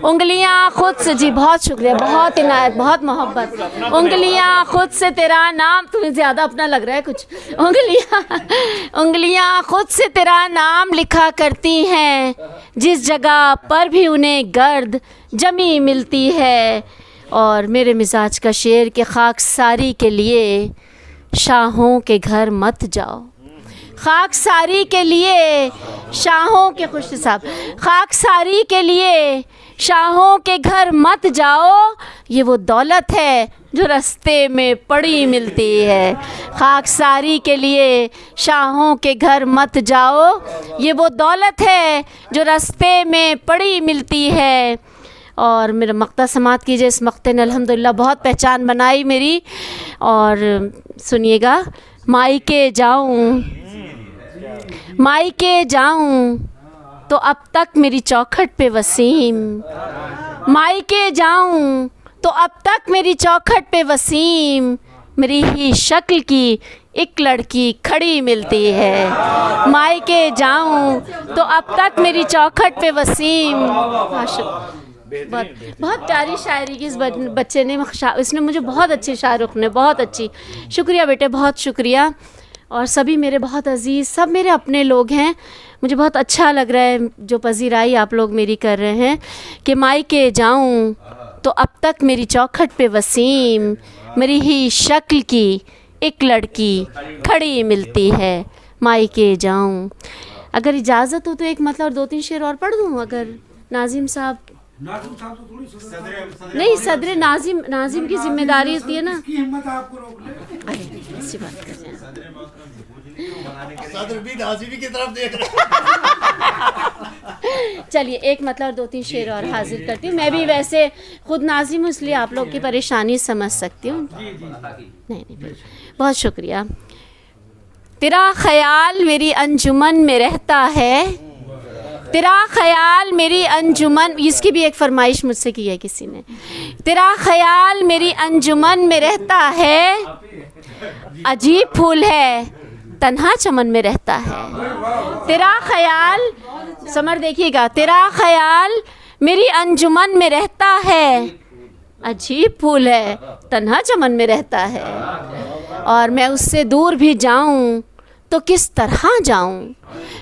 उंगलियां खुद से, जी बहुत शुक्रिया, बहुत इनायत, बहुत मोहब्बत। उंगलियां खुद से तेरा नाम, तुम्हें ज़्यादा अपना लग रहा है कुछ। उंगलियां खुद से तेरा नाम लिखा करती हैं, जिस जगह पर भी उन्हें गर्द जमी मिलती है। और मेरे मिजाज का शेर के खाकसारी के लिए शाहों के घर मत जाओ, खाकसारी के लिए शाहों के, खुश साहब, खाकसारी के लिए शाहों के घर मत जाओ, ये वो दौलत है जो रास्ते में पड़ी मिलती है। खाकसारी के लिए शाहों के घर मत जाओ, ये वो दौलत है जो रास्ते में पड़ी मिलती है। और मेरा मक्ता समात कीजिए। इस मक्ते ने अल्हम्दुलिल्लाह बहुत पहचान बनाई मेरी। और सुनिएगा, मायके जाऊं, मायके जाऊं तो अब तक मेरी चौखट पे वसीम, मायके जाऊं तो अब तक मेरी चौखट पे वसीम, मेरी ही शक्ल की एक लड़की खड़ी मिलती है। मायके जाऊं तो अब तक मेरी चौखट पे वसीम। बहुत प्यारी शायरी की इस बच्चे ने, इसने मुझे बहुत अच्छी, शाहरुख ने बहुत अच्छी। शुक्रिया बेटे, बहुत शुक्रिया। और सभी मेरे बहुत अजीज़, सब मेरे अपने लोग हैं। मुझे बहुत अच्छा लग रहा है जो पजीराई आप लोग मेरी कर रहे हैं कि मायके जाऊं तो अब तक मेरी चौखट पे वसीम, मेरी ही शक्ल की एक लड़की खड़ी मिलती है। मायके जाऊं। अगर इजाज़त हो तो एक मतलब और 2-3 शेर और पढ़ दूं अगर नाजिम साहब। नहीं, सदर नाजिम की जिम्मेदारी होती है ना। हिम्मत आपको रोक ले। अरे ऐसी बात कर रहे हैं। सदर भी नाजिमी की तरफ देख रहे। चलिए एक मतलब और 2-3 शेर और हाजिर करती हूँ। मैं भी वैसे खुद नाजिम हूँ इसलिए आप लोग की परेशानी समझ सकती हूँ। नहीं, बहुत शुक्रिया। तेरा ख्याल मेरी अंजुमन में रहता है, तेरा ख्याल मेरी अंजुमन, इसकी भी एक फरमाइश मुझसे की है किसी ने। तेरा ख्याल मेरी अंजुमन में रहता है, अजीब फूल है तन्हा चमन में रहता है। तेरा ख्याल, समर देखिएगा, तेरा ख्याल मेरी अंजुमन में रहता है, अजीब फूल है तन्हा चमन में रहता है। और मैं उससे दूर भी जाऊं तो किस तरह जाऊं,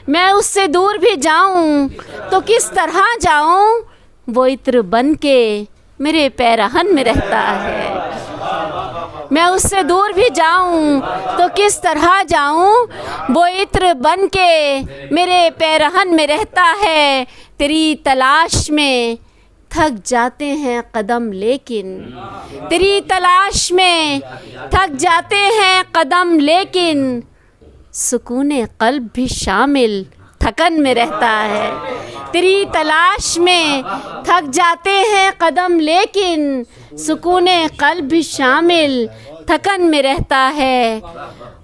मैं उससे दूर भी जाऊं तो किस तरह जाऊं, वो इत्र बन के मेरे पैरहन में रहता है। मैं उससे दूर भी जाऊं तो किस तरह जाऊं, वो इत्र बन के मेरे पैरहन में रहता है। तेरी तलाश में थक जाते हैं कदम लेकिन, तेरी तलाश में थक जाते हैं कदम लेकिन, सुकूने क़ल्ब भी शामिल थकन में रहता है। तेरी तलाश में थक जाते हैं कदम लेकिन, सुकूने क़ल्ब भी शामिल थकन में रहता है।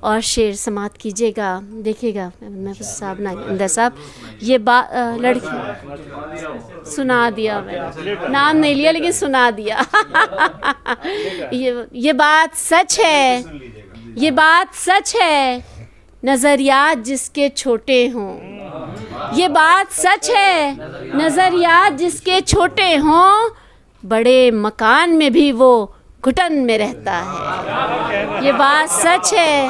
और शेर समात कीजिएगा, देखिएगा महफूज साहब नागिंदर साहब, ये लड़की सुना दिया, मैंने नाम नहीं लिया लेकिन सुना दिया। ये बात सच है, ये बात सच है, नज़रियात जिसके छोटे हों। ये बात सच है, नज़रियात जिसके छोटे हों, बड़े मकान में भी वो घुटन में रहता है। ये बात सच है,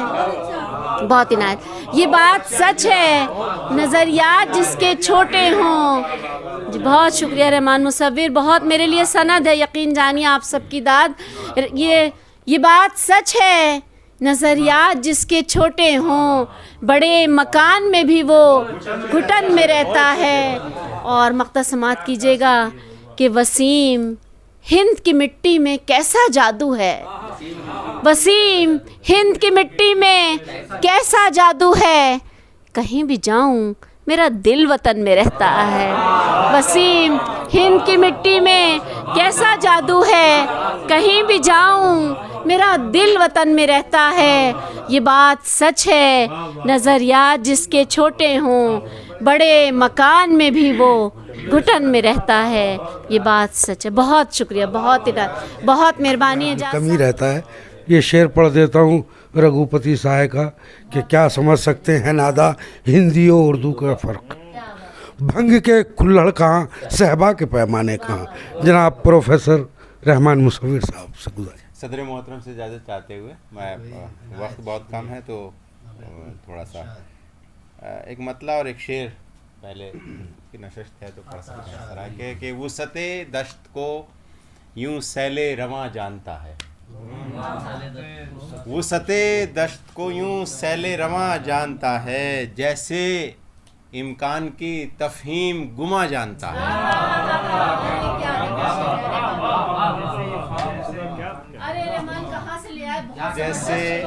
बहुत इनायत, ये बात सच है, नज़रियात जिसके छोटे हों। जी बहुत शुक्रिया रहमान मुसव्विर, बहुत मेरे लिए सनद है, यकीन जानिए आप सबकी दाद। ये बात सच है, नज़रियात जिसके छोटे हों, बड़े मकान में भी वो घुटन में रहता है। और मक़ता समात कीजिएगा कि वसीम हिंद की मिट्टी में कैसा जादू है, वसीम हिंद की मिट्टी में कैसा जादू है, कहीं भी जाऊं मेरा दिल वतन में रहता है। वसीम हिंद की मिट्टी में कैसा जादू है, कहीं भी जाऊं मेरा दिल वतन में रहता है। ये बात सच है, नज़रियात जिसके छोटे हों, बड़े मकान में भी वो घुटन में रहता है। ये बात सच है। बहुत शुक्रिया, बहुत मेहरबानी है। कमी रहता है, ये शेर पढ़ देता हूँ रघुपति साय का कि क्या समझ सकते हैं नादा हिंदी और उर्दू का फ़र्क, भंग के कुल्हड़ कहाँ सहबा के पैमाने कहाँ। जनाब प्रोफेसर रहमान मुसव्विर साहब से गुजारिश। सदर मोहतरम से इजाज़त चाहते हुए, मैं वक्त बहुत कम है तो थोड़ा सा एक मतला और एक शेर पहले की नशस्त है तो पढ़ सकते हैं। सराय के वुसते दश्त को यूं सैले रवां जानता है, वुसते दश्त को यूं सैले रवां जानता है, जैसे इम्कान की तफहीम गुमा जानता है। अरे रहमान कहाँ से ले आए, जैसे ये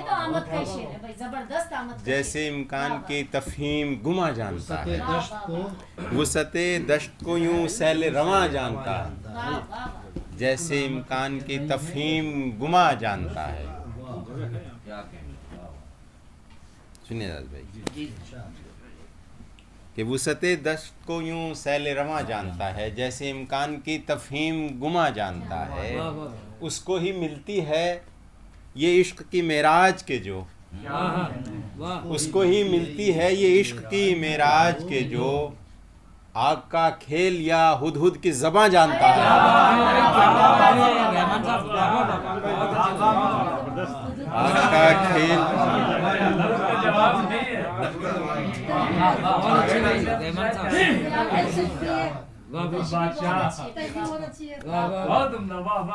तो आमद का शेर है भाई, जबरदस्त आमद। जैसे इम्कान की तफहीम गुमा जानता है, वुसते दश्त को यूं सैल रवां जानता है, जैसे इम्कान की तफहीम गुमा जानता है। सुनिए भाई कि वुसते दश्त को यूं सैल रवां जानता है, जैसे इम्कान की तफहीम गुमा जानता है, उसको ही मिलती है ये इश्क की मेराज के जो, उसको ही मिलती है ये इश्क की मेराज के जो, आग का खेल या हुदहुद की ज़बां जानता है। आग का खेल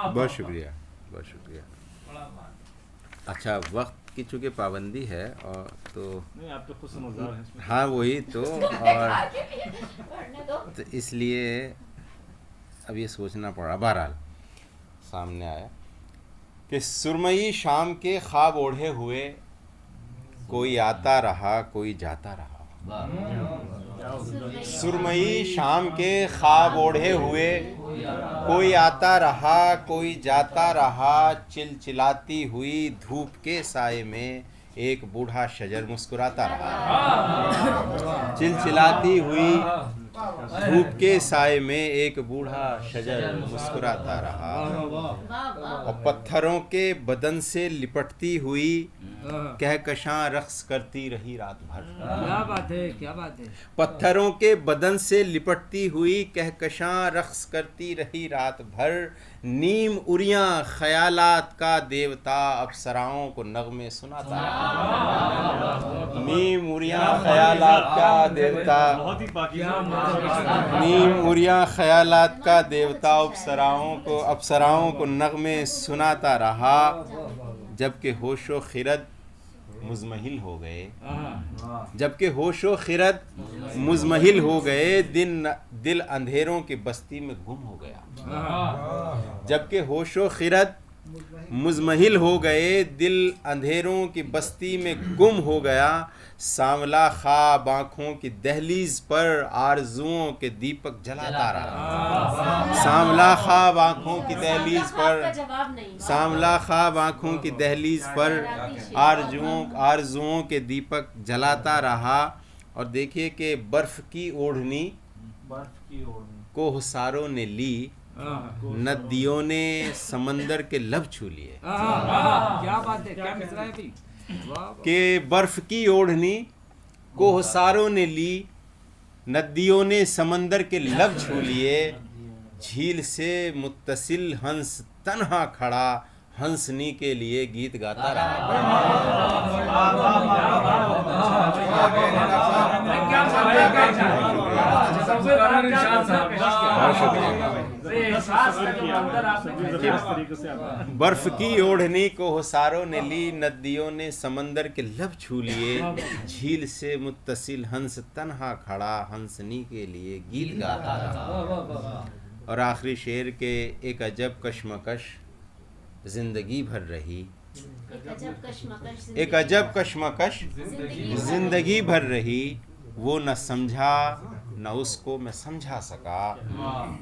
बहुत शुक्रिया, बहुत शुक्रिया। अच्छा, वक्त की चूँकि पाबंदी है और तो नहीं, आप तो खुद समझदार हैं इसमें। हाँ वही तो, और तो इसलिए अब ये सोचना पड़ा। बहरहाल सामने आया कि सुरमई शाम के ख्वाब ओढ़े हुए, कोई आता रहा कोई जाता रहा। सुरमई शाम के ख्वाब ओढ़े हुए, कोई आता रहा कोई जाता रहा। चिलचिलाती हुई धूप के साए में एक बूढ़ा शजर मुस्कुराता रहा। चिलचिलाती हुई धूप के साए में एक बूढ़ा शजर मुस्कुराता रहा। और पत्थरों के बदन से लिपटती हुई कहकशां रक्स करती रही रात भर। क्या बात है, क्या बात है। पत्थरों के बदन से लिपटती हुई कहकशां रक्स करती रही रात भर। नीम उरियां ख्यालात का देवता अप्सराओं को नगमे सुनाता रहा। नीम उरियां ख्यालात का देवता, नीम उरियां ख्यालात का देवता अप्सराओं को नगमे सुनाता रहा। जबकि होशो खिरद मुज़महिल हो गए, जबकि होशो खिरद मुज़महिल हो गए, दिल अंधेरों की बस्ती में गुम हो गया। जबकि होशो खिरद मुज़महिल हो गए, दिल अंधेरों की बस्ती में गुम हो गया। सांवला ख्वाब आँखों की दहलीज पर आरजुओं के दीपक जलाता रहा। सांवला ख्वाब आँखों की दहलीज पर, सांवला ख्वाब आँखों की दहलीज पर आरजुओं के दीपक जलाता रहा। और देखिए कि बर्फ़ की ओढ़नी को हुसारों ने ली, नदियों ने समंदर के लब छू लिए। क्या बात है, क्या मिसरा है भी। कि बर्फ की ओढ़नी को हुसारों ने ली, नदियों ने समंदर के लब छू लिए। झील से मुत्तसिल हंस तन्हा खड़ा, हंसनी के लिए गीत गाता बर्फ की ओढ़नी को हुसारों ने ली, नदियों ने समंदर के लब छू लिए। झील से मुत्तसिल हंस तन्हा खड़ा, हंसनी के लिए गीत गाता रहा। और आखिरी शेर के एक अजब कश्मकश जिंदगी भर रही, एक अजब कश्मकश जिंदगी भर रही। वो न समझा न उसको मैं समझा सका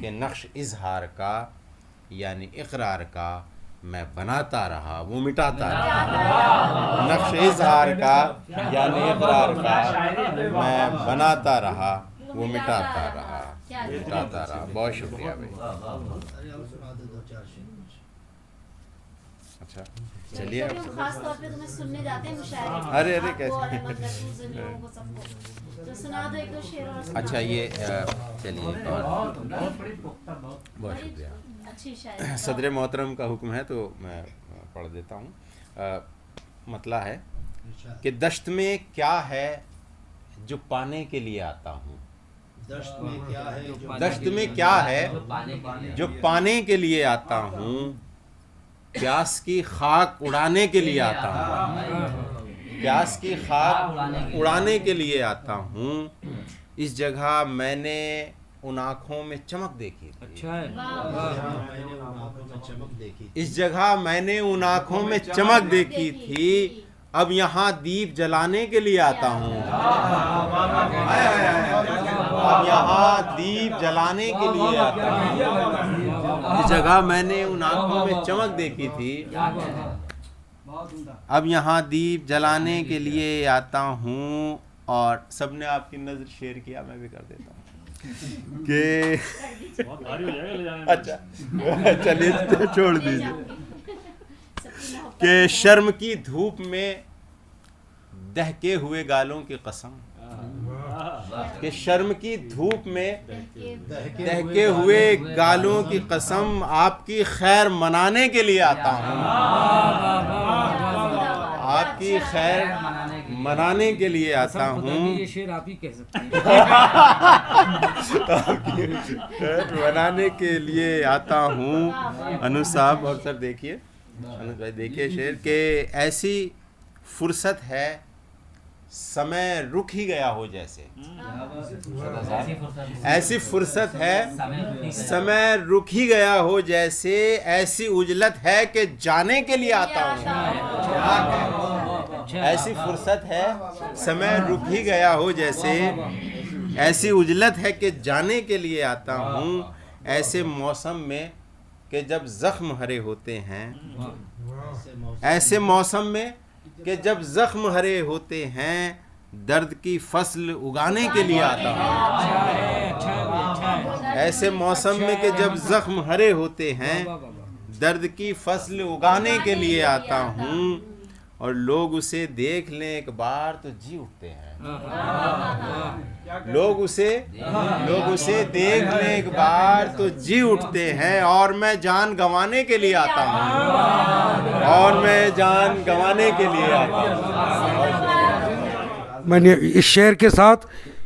कि नक्श इजहार का यानी इकरार का मैं बनाता रहा, वो मिटाता रहा। नक्श इजहार का यानी इकरार का मैं बनाता रहा, वो मिटाता रहा, मिटाता रहा। बहुत शुक्रिया भाई। अच्छा चलिए अब खास तौर पे तुम्हें सुनने जाते हैं मुशायरे। अरे अरे कैसे तो सुना दो एक दो शेर और। अच्छा ये चलिए बहुत शुक्रिया। अच्छी शायरी। सदर मोहतरम का हुक्म है तो मैं पढ़ देता हूँ। मतला है कि दश्त में क्या है जो पाने के लिए आता हूँ। दश्त में क्या है, दश्त में क्या है जो पाने के लिए आता हूँ। प्यास की खाक उड़ाने के लिए आता हूँ, प्यास की खाक उड़ाने के लिए आता हूँ। इस जगह मैंने उन आँखों में चमक देखी थी। अच्छा है। इस जगह मैंने उन आँखों में चमक देखी थी, अब यहाँ दीप जलाने के लिए आता हूँ। अब यहाँ दीप जलाने के लिए आता हूँ। इस जगह मैंने उन आँखों में चमक देखी थी, अब यहाँ दीप जलाने के लिए आता हूँ। और सबने आपकी नजर शेयर किया, मैं भी कर देता हूँ कि अच्छा चलिए छोड़ दीजिए। कि शर्म की धूप में दहके हुए गालों की कसम, कि शर्म की धूप में दहके हुए गालों की कसम, आपकी खैर मनाने के लिए आता हूँ। आपकी खैर मनाने के लिए आता हूँ। ये शेर आप ही कह सकते हैं। मनाने के लिए आता हूँ। अनु साहब और सर देखिए अनुज भाई देखिए शेर के ऐसी फुर्सत है समय रुक ही गया हो जैसे, ऐसी फुर्सत है समय रुक ही गया हो जैसे, ऐसी उजलत है कि जाने के लिए आता हूँ। ऐसी फुर्सत है समय रुक ही गया हो जैसे, ऐसी उजलत है कि जाने के लिए आता हूँ। ऐसे मौसम में कि जब जख्म हरे होते हैं, ऐसे मौसम में कि जब जख्म हरे होते हैं, दर्द की फसल उगाने के लिए आता हूँ। ऐसे मौसम में कि जब जख्म हरे होते हैं, दर्द की फसल उगाने के लिए आता हूँ। और लोग उसे देख लें एक बार तो जी उठते हैं, लोग उसे देख लें एक बार तो जी उठते हैं। और मैं जान गंवाने के लिए आता हूँ, और मैं जान गंवाने के लिए आता हूँ। मैंने इस शेर के साथ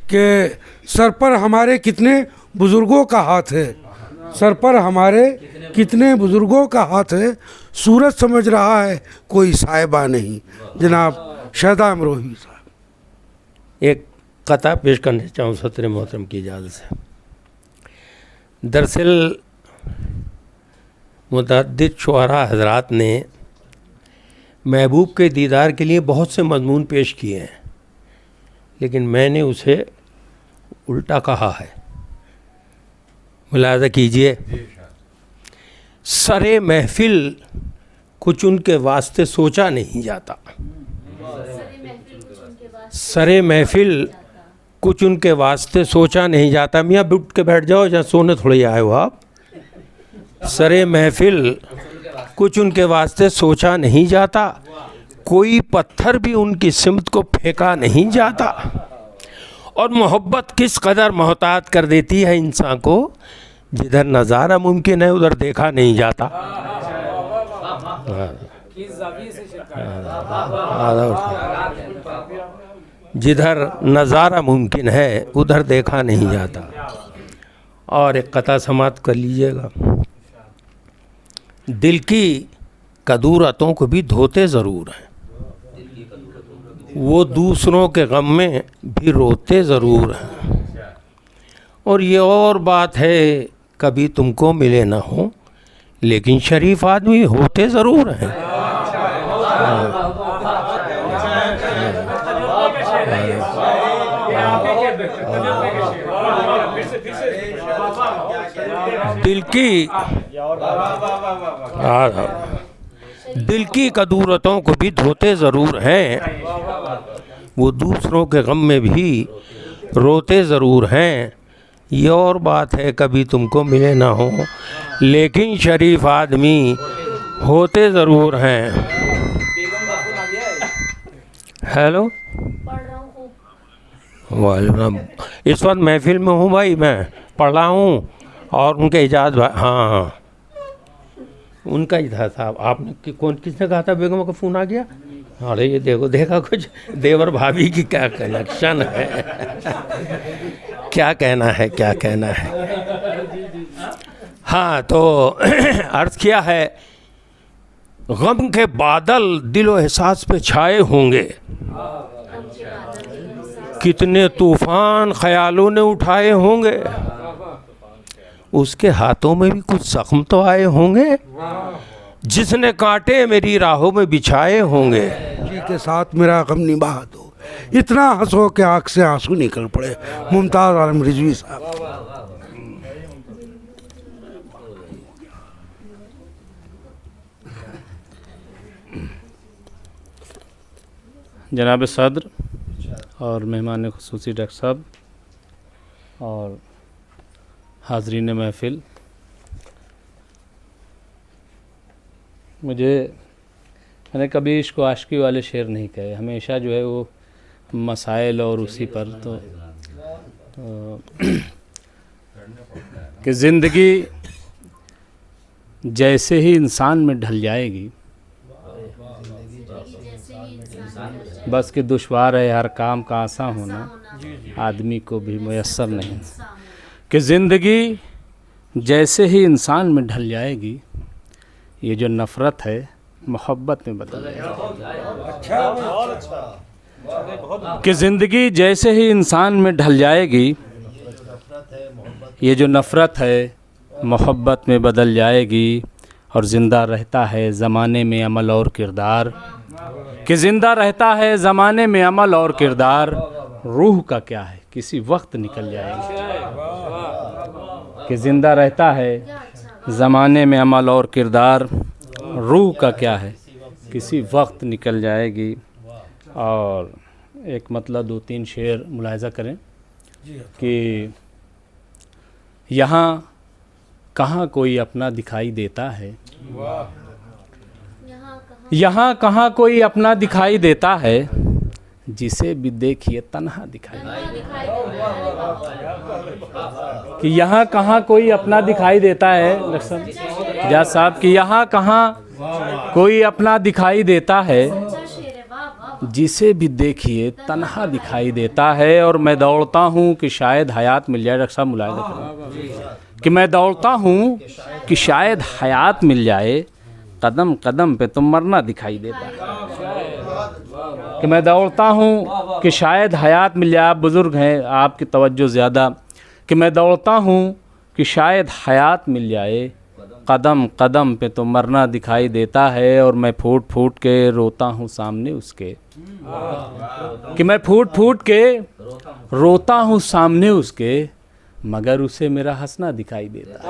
कि सर पर हमारे कितने बुजुर्गों का हाथ है, सर पर हमारे कितने बुजुर्गों का हाथ है, सूरज समझ रहा है कोई साहिबा नहीं। जनाब शहदा अमरोही साहब। एक कथा पेश करना चाहूँ सत्र मोहतरम की इजाज़त से। दरअसल मुतअद्दिद शुअरा हज़रात ने महबूब के दीदार के लिए बहुत से मज़मून पेश किए हैं, लेकिन मैंने उसे उल्टा कहा है। मुलाज़ा कीजिए, सरे महफिल कुछ उनके वास्ते सोचा नहीं जाता, सरे महफिल कुछ उनके वास्ते सोचा नहीं जाता। मियाँ उठ के बैठ जाओ, जहाँ सोने थोड़े आए हो आप। सरे महफिल कुछ उनके वास्ते सोचा नहीं जाता, कोई पत्थर भी उनकी सिमत को फेंका नहीं जाता। और मोहब्बत किस कदर मोहतात कर देती है इंसान को, जिधर नज़ारा मुमकिन है उधर देखा नहीं जाता। जिधर नज़ारा मुमकिन है उधर देखा नहीं जाता। और एक कथा समाप्त कर लीजिएगा। दिल की कदूरतों को भी धोते ज़रूर हैं, वो दूसरों के गम में भी रोते ज़रूर हैं। और ये और बात है कभी तुमको मिले ना हो, लेकिन शरीफ आदमी होते ज़रूर हैं। दिल की कदूरतों को भी धोते ज़रूर हैं, वो दूसरों के गम में भी रोते ज़रूर हैं। ये और बात है कभी तुमको मिले ना हो, लेकिन शरीफ आदमी होते ज़रूर हैं। हेलो, वालेकुम। इस वक्त महफिल में हूँ भाई, मैं पढ़ रहा हूँ और उनके इजाज़ हाँ उनका ही था साहब। आपने किसने कहा था बेगम का फ़ोन आ गया? अरे ये देखा कुछ देवर भाभी की क्या कनेक्शन है। क्या कहना है। हाँ, तो अर्ज़ किया है, गम के बादल दिलो एहसास पे छाए होंगे, कितने तूफ़ान ख़यालों ने उठाए होंगे, उसके हाथों में भी कुछ ज़ख्म तो आए होंगे, जिसने कांटे मेरी राहों में बिछाए होंगे। जी के साथ मेरा गम निभा दो, इतना हंसो कि आँख से आंसू निकल पड़े। मुमताज़ आलम रिजवी साहब। जनाब सदर और मेहमान खुसूसी डॉक्टर साहब और हाज़रीन महफिल, मैंने कभी इश्क व आशिकी वाले शेर नहीं कहे, हमेशा जो है वो मसाइल और उसी पर तो कि ज़िंदगी जैसे ही इंसान में ढल जाएगी, बस कि दुश्वार है हर काम का आसान होना, आदमी को भी मुयस्सर नहीं। कि ज़िंदगी जैसे ही इंसान में ढल जाएगी, ये जो नफ़रत है मोहब्बत में बदल जाएगी। कि ज़िंदगी जैसे ही इंसान में ढल जाएगी, ये जो नफ़रत है मोहब्बत में बदल जाएगी। और ज़िंदा रहता है ज़माने में अमल और किरदार, कि ज़िंदा रहता है ज़माने में अमल और किरदार, रूह का क्या है किसी वक्त निकल जाएगी। कि ज़िंदा रहता है ज़माने में अमल और किरदार, रूह का क्या है किसी वक्त निकल जाएगी। और एक मतलब 2-3 शेर मुलाहिज़ा करें कि यहाँ कहाँ कोई अपना दिखाई देता है, यहाँ कहाँ कोई अपना दिखाई देता है, जिसे भी देखिए तन्हा दिखाई देता है। कि यहाँ कहाँ कोई अपना दिखाई देता है लक्ष्मण जा साहब, कि यहाँ कहाँ कोई अपना दिखाई देता है, जिसे भी देखिए तन्हा दिखाई देता है। और मैं दौड़ता हूँ कि शायद हयात मिल जाए। डॉक्टर साहब मुलाहिज़ा करें कि मैं दौड़ता हूँ कि शायद हयात मिल जाए, कदम कदम पे तो मरना दिखाई देता है। कि मैं दौड़ता हूँ कि शायद हयात मिल जाए। आप बुज़ुर्ग हैं, आपकी तवज्जो ज़्यादा। कि मैं दौड़ता हूँ कि शायद हयात मिल जाए, कदम कदम पे तो मरना दिखाई देता है। और मैं फूट फूट के रोता हूँ सामने उसके, कि मैं फूट फूट के रोता हूँ सामने उसके, मगर उसे मेरा हंसना दिखाई देता है।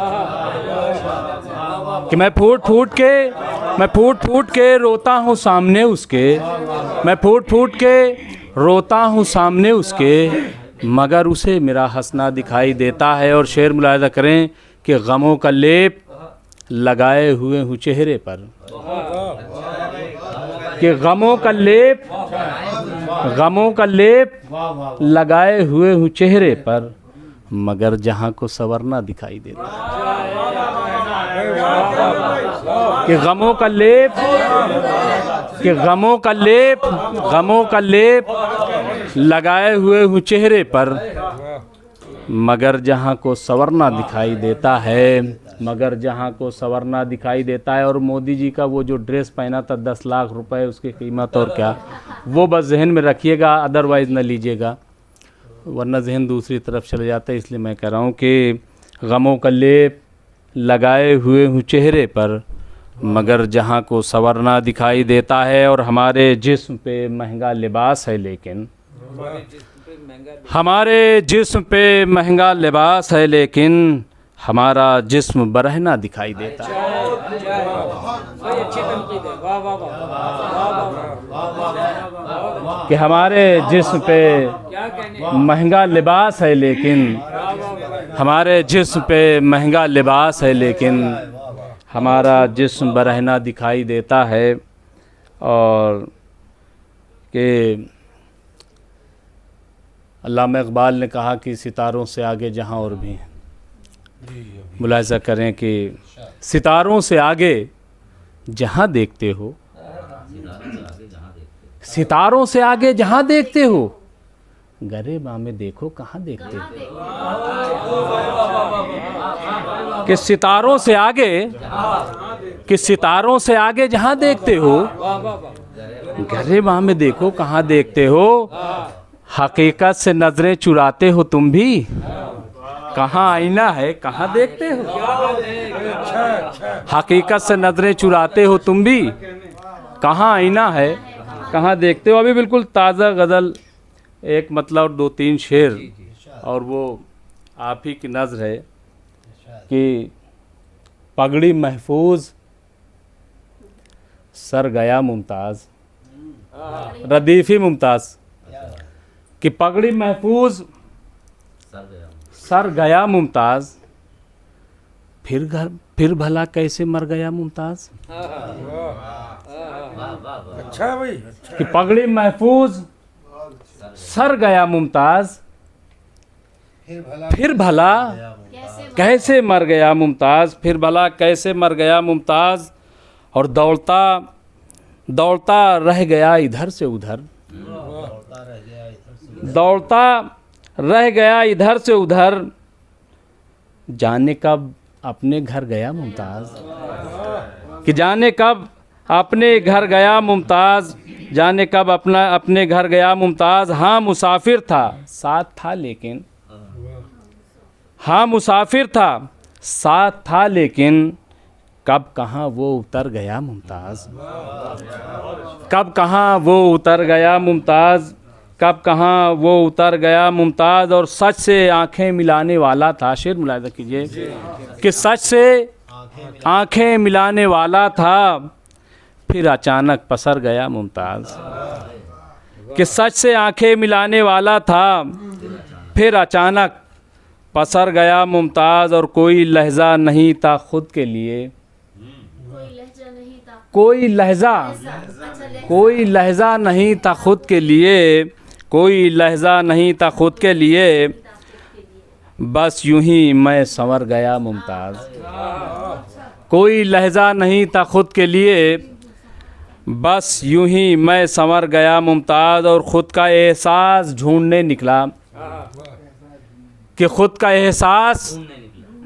कि मैं फूट फूट के रोता हूँ सामने उसके, मैं फूट फूट के रोता हूँ सामने उसके, मगर उसे मेरा हंसना दिखाई देता है। और शेर मुलाहिज़ा करें कि गमों का लेप लगाए हुए हूँ चेहरे पर, कि गमों का लेप लगाए हुए हूँ चेहरे पर, मगर जहाँ को संवरना दिखाई देता है। कि गमों का लेप लगाए हुए हूँ चेहरे पर, मगर जहाँ को संवरना दिखाई देता है, मगर जहाँ को संवरना दिखाई देता है। और मोदी जी का वो जो ड्रेस पहना था 10 लाख रुपए उसकी कीमत और क्या, वो बस जहन में रखिएगा, अदरवाइज़ न लीजिएगा, वरना जहन दूसरी तरफ चले जाता है। इसलिए मैं कह रहा हूँ कि गमों का लेप लगाए हुए हूँ चेहरे पर, मगर जहाँ को संवरना दिखाई देता है। और हमारे जिस्म पे महंगा लिबास है, लेकिन हमारे जिस्म पे महंगा लिबास है, लेकिन हमारा जिस्म बरहना दिखाई देता है। कि हमारे जिस्म पे महंगा लिबास है, लेकिन हमारे जिस्म पे महंगा लिबास है, लेकिन हमारा जिस्म बरहना दिखाई देता है। और कि अल्लामा इक़बाल ने कहा कि सितारों से आगे जहाँ और भी हैं। मुलाहिज़ा करें कि सितारों से आगे जहाँ देखते हो, सितारों से आगे जहाँ देखते हो, गरेबा में देखो कहाँ देखते हो। कि सितारों से आगे जहाँ देखते हो, गरेबा में देखो कहाँ देखते हो। हकीकत से नजरें चुराते हो तुम भी, कहाँ आईना है कहाँ देखते हो। हकीकत से नजरें चुराते हो तुम भी, कहाँ आईना है कहाँ देखते हो। अभी बिल्कुल ताज़ा गज़ल एक मतलब 2-3 शेर, और वो आप ही की नज़र है कि पगड़ी महफूज सर गया मुमताज़, रदीफ़ी मुमताज़। कि पगड़ी महफूज सर गया मुमताज़, फिर भला कैसे मर गया मुमताज़। अच्छा भाई, कि पगड़ी महफूज सर गया मुमताज़, फिर भला कैसे मर गया मुमताज़, फिर भला कैसे मर गया मुमताज़। और दौड़ता दौड़ता रह गया इधर से उधर, दौड़ता रह गया इधर से उधर, जाने कब अपने घर गया मुमताज़। कि जाने कब अपने घर गया मुमताज़, जाने कब अपने घर गया मुमताज़। हाँ मुसाफिर था साथ था लेकिन, हाँ मुसाफिर था साथ था लेकिन, कब कहाँ वो उतर गया मुमताज़। कब कहाँ वो उतर गया मुमताज़, कब कहाँ वो उतर गया मुमताज़। और सच से आंखें मिलाने वाला था, शेर मुलाहिजा कीजिए कि सच से आंखें मिलाने वाला था, फिर अचानक पसर गया मुमताज़। कि सच से आंखें मिलाने वाला था, फिर अचानक पसर गया मुमताज़। और कोई लहजा नहीं था खुद के लिए, कोई लहजा नहीं था खुद के लिए, कोई लहजा नहीं था खुद के लिए, बस यूं ही मैं संवर गया मुमताज़। कोई लहजा नहीं था खुद के लिए, बस यूं ही मैं संवर गया मुमताज़। और ख़ुद का एहसास ढूंढने निकला, कि ख़ुद का एहसास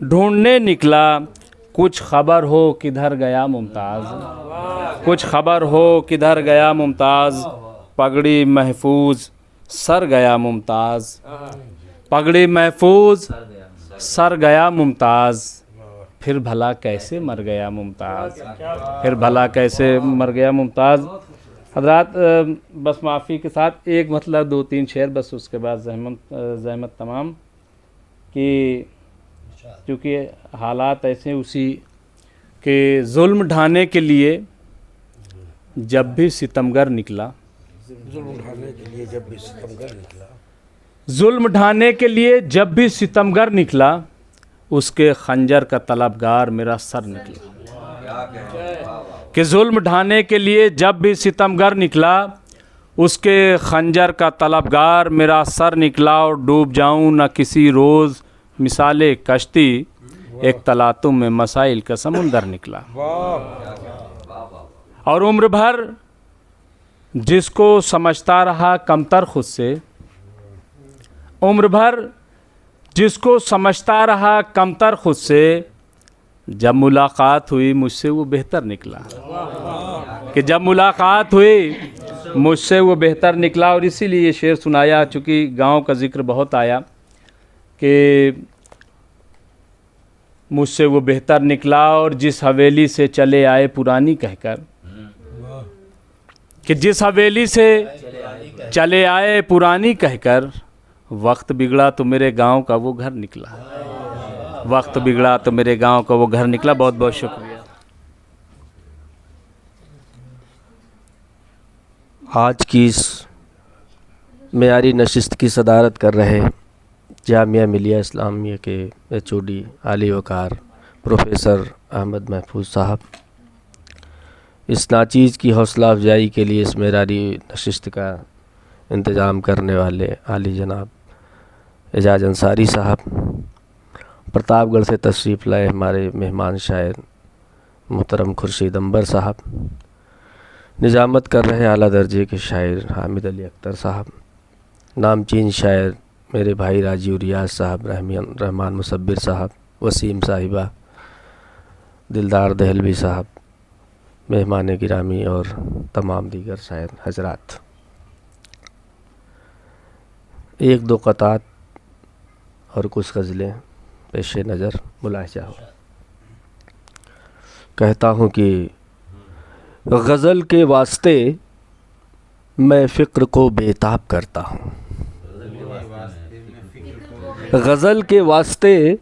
ढूंढने निकला, कुछ खबर हो किधर गया मुमताज़, कुछ खबर हो किधर गया मुमताज़। पगड़ी महफूज सर गया मुमताज़, पगड़ी महफूज सर गया मुमताज़। फिर भला कैसे मर गया मुमताज़, फिर भला कैसे मर गया मुमताज़। हज़रात बस माफ़ी के साथ एक मतलब 2-3 शेर बस, उसके बाद ज़हमत तमाम। कि क्योंकि हालात ऐसे उसी के जुल्म ढाने के लिए जब भी सितमगर निकला, जुल्म ढाने के लिए जब भी सितमगर निकला, जुल्म ढाने के लिए जब भी सितमगर निकला, उसके खंजर का तलबगार मेरा सर निकला। कि जुल्म ढाने के लिए जब भी सितमगर निकला, उसके खंजर का तलबगार मेरा सर निकला। और डूब जाऊं न किसी रोज़ मिसाले कश्ती, एक तलातुम में मसाइल का समुंदर निकला। और उम्र भर जिसको समझता रहा कमतर खुद से, उम्र भर जिसको समझता रहा कमतर खुद से, जब मुलाकात हुई मुझसे वो बेहतर निकला। कि जब मुलाकात हुई मुझसे वो बेहतर निकला। और इसीलिए ये शेर सुनाया, चूँकि गांव का जिक्र बहुत आया, कि मुझसे वो बेहतर निकला। और जिस हवेली से चले आए पुरानी कहकर, कि जिस हवेली से चले आए पुरानी कहकर, वक्त बिगड़ा तो मेरे गांव का वो घर निकला, वक्त बिगड़ा तो मेरे गांव का वो घर निकला। बहुत बहुत शुक्रिया। आज की इस मेयारी नशिस्त की सदारत कर रहे जामिया मिलिया इस्लामिया के HOD आली वकार प्रोफेसर अहमद महफूज साहब, इस नाचीज़ की हौसला अफजाई के लिए इस मेयारी नशिस्त का इंतज़ाम करने वाले आली जनाब एजाज अंसारी साहब, प्रतापगढ़ से तशरीफ़ लाए हमारे मेहमान शायर मोहतरम खुर्शीद अंबर साहब, निज़ामत कर रहे आला दर्जे के शायर हामिद अली अख्तर साहब, नामचीन शायर मेरे भाई राजीव रियाज साहब, रहमान मुसब्बिर साहब, वसीम साहिबा, दिलदार दहलवी साहब, मेहमान गिरामी और तमाम दीगर शायर हजरात। एक दो क़तात और कुछ गज़लें पेश नज़र मुलाहिजा हो। कहता हूँ कि गज़ल के वास्ते मैं फ़िक्र को बेताब करता हूँ, गज़ल के वास्ते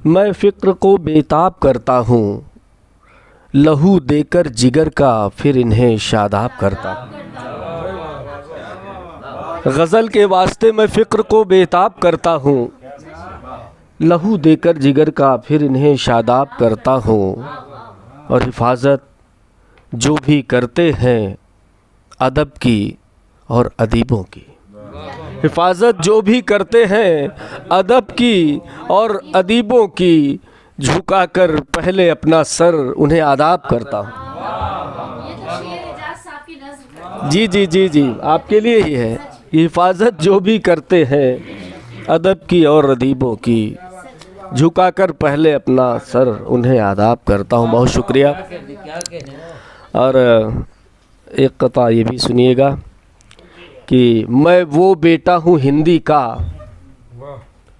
मैं फ़िक्र को बेताब करता हूँ, लहू देकर जिगर का फिर इन्हें शादाब करता हूँ। गज़ल के वास्ते मैं फ़िक्र को बेताब करता हूँ, लहू देकर जिगर का फिर इन्हें शादाब करता हूँ। और हिफाजत जो भी करते हैं अदब की और अदीबों की, हिफाजत जो भी करते हैं अदब की और अदीबों की, झुकाकर पहले अपना सर उन्हें आदाब करता हूँ। जी जी जी जी आपके लिए ही है। हिफाजत जो भी करते हैं अदब की और अदीबों की, झुकाकर पहले अपना सर उन्हें आदाब करता हूँ। बहुत शुक्रिया। और एक कता ये भी सुनिएगा कि मैं वो बेटा हूँ हिंदी का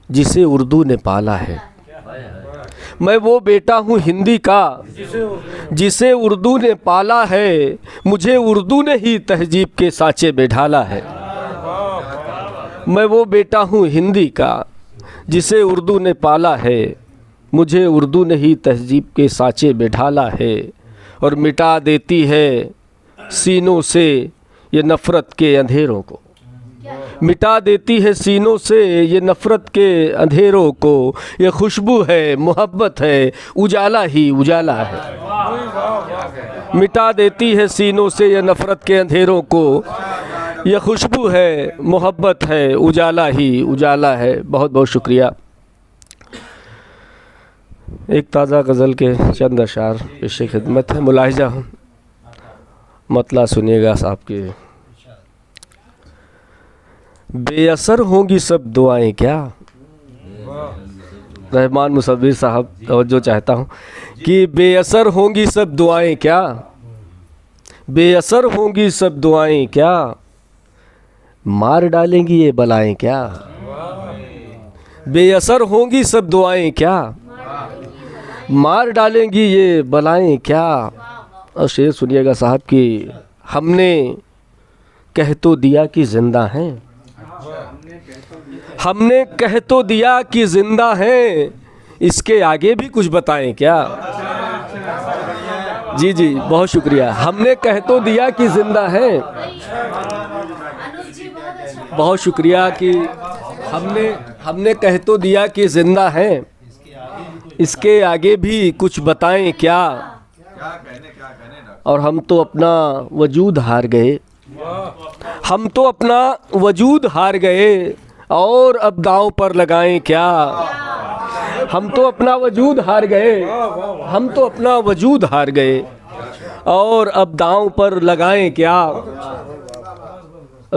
जिसे उर्दू ने पाला है। मैं वो बेटा हूँ हिंदी का जिसे उर्दू ने पाला है, मुझे उर्दू ने ही तहजीब के सांचे में ढाला है। मैं वो बेटा हूँ हिंदी का जिसे उर्दू ने पाला है, मुझे उर्दू ने ही तहजीब के सांचे में ढाला है। और मिटा देती है सीनों से ये नफ़रत के अंधेरों को, मिटा देती है सीनों से ये नफ़रत के अंधेरों को। ये खुशबू है, मोहब्बत है, उजाला ही उजाला है। मिटा देती है सीनों से ये नफ़रत के अंधेरों को। ये खुशबू है, मोहब्बत है, उजाला ही उजाला है। बहुत बहुत शुक्रिया। एक ताज़ा गज़ल के चंद अशार पेश खिदमत है। मुलाहिजा मतला सुनिएगा साहब के। बेअसर होंगी सब दुआएं क्या, रहमान मुसव्विर साहब, और जो चाहता हूँ कि बेअसर होंगी सब दुआएं क्या, बेअसर होंगी सब दुआएं क्या, मार डालेंगी ये बलाएं क्या। बेअसर होंगी सब दुआएं क्या, मार डालेंगी ये बलाएं क्या। और शेर सुनिएगा साहब कि हमने कह तो दिया कि ज़िंदा हैं, हमने कह तो दिया कि ज़िंदा हैं, इसके आगे भी कुछ बताएं क्या। जी जी बहुत शुक्रिया। हमने कह तो दिया कि ज़िंदा हैं, बहुत शुक्रिया कि हमने कह तो दिया कि ज़िंदा हैं, इसके आगे भी कुछ बताएं क्या। और हम तो अपना वजूद हार गए, हम तो अपना वजूद हार गए, और अब दांव पर लगाएं क्या। हम तो अपना वजूद हार गए, हम तो अपना वजूद हार गए, और अब दांव पर लगाएं क्या।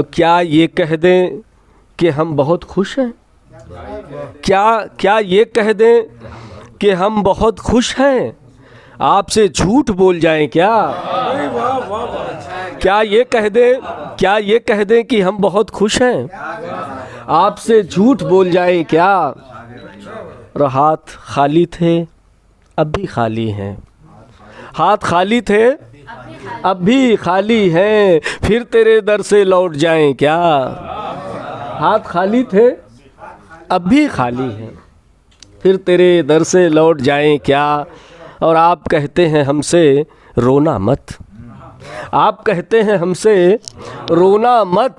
क्या ये कह दें कि हम बहुत खुश हैं, क्या ये कह दें कि हम बहुत खुश हैं, आपसे झूठ बोल जाएं क्या। क्या ये कह दें कि हम बहुत खुश हैं, आपसे झूठ बोल जाएं क्या। और हाथ खाली थे अब भी खाली हैं, हाथ खाली थे अब भी खाली हैं, फिर तेरे दर से लौट जाएं क्या। हाथ खाली थे अब भी खाली हैं, फिर तेरे दर से लौट जाएं क्या। और आप कहते हैं हमसे रोना मत, आप कहते हैं हमसे रोना मत,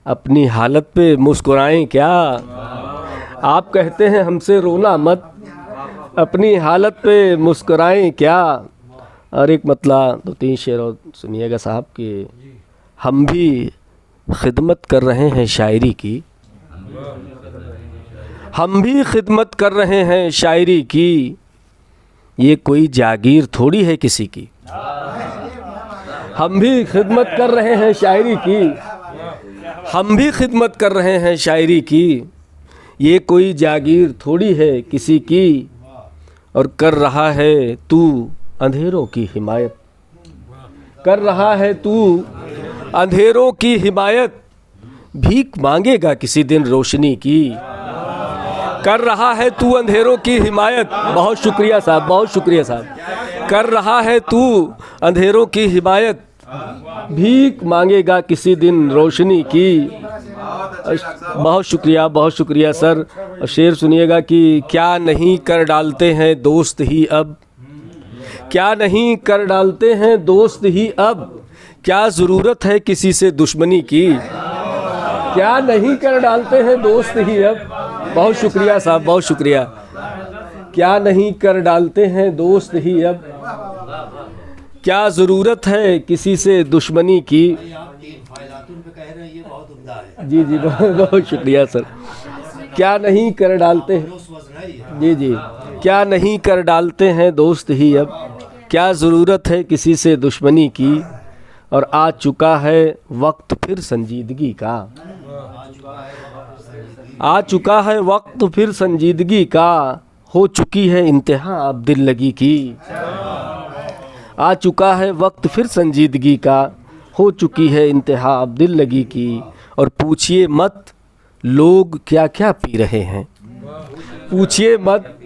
अपनी हालत पे मुस्कुराएं क्या। आप कहते हैं हमसे रोना मत, अपनी हालत पे मुस्कुराएं क्या। और एक मतला 2-3 शेर और सुनिएगा साहब कि हम भी खिदमत कर रहे हैं शायरी की, हम भी खिदमत कर रहे हैं शायरी की, ये कोई जागीर थोड़ी है किसी की। हम भी खिदमत कर रहे हैं शायरी की, हम भी खिदमत कर रहे हैं शायरी की, ये कोई जागीर थोड़ी है किसी की। और कर रहा है तू अंधेरों की हिमायत, कर रहा है तू अंधेरों की हिमायत, भीख मांगेगा किसी दिन रोशनी की। कर रहा है तू अंधेरों की हिमायत, बहुत शुक्रिया साहब, बहुत शुक्रिया साहब। कर रहा है तू अंधेरों की हिमायत, भीख मांगेगा किसी दिन रोशनी की। बहुत शुक्रिया सर। और शेर सुनिएगा कि क्या नहीं कर डालते हैं दोस्त ही अब, क्या नहीं कर डालते हैं दोस्त ही अब, क्या ज़रूरत है किसी से दुश्मनी की। क्या नहीं कर डालते हैं दोस्त ही अब, बहुत शुक्रिया साहब, बहुत शुक्रिया। क्या नहीं कर डालते हैं दोस्त ही अब, क्या ज़रूरत है किसी से दुश्मनी की। जी जी बहुत शुक्रिया सर। क्या नहीं कर डालते हैं, जी जी, क्या नहीं कर डालते हैं दोस्त ही अब, क्या ज़रूरत है किसी से दुश्मनी की। और आ चुका है वक्त फिर संजीदगी का, आ चुका है वक्त फिर संजीदगी का, हो चुकी है इंतहा अब दिल लगी की। आ चुका है वक्त फिर संजीदगी का, हो चुकी है इंतहा अब दिल लगी की। और पूछिए मत लोग क्या क्या पी रहे हैं, पूछिए मत,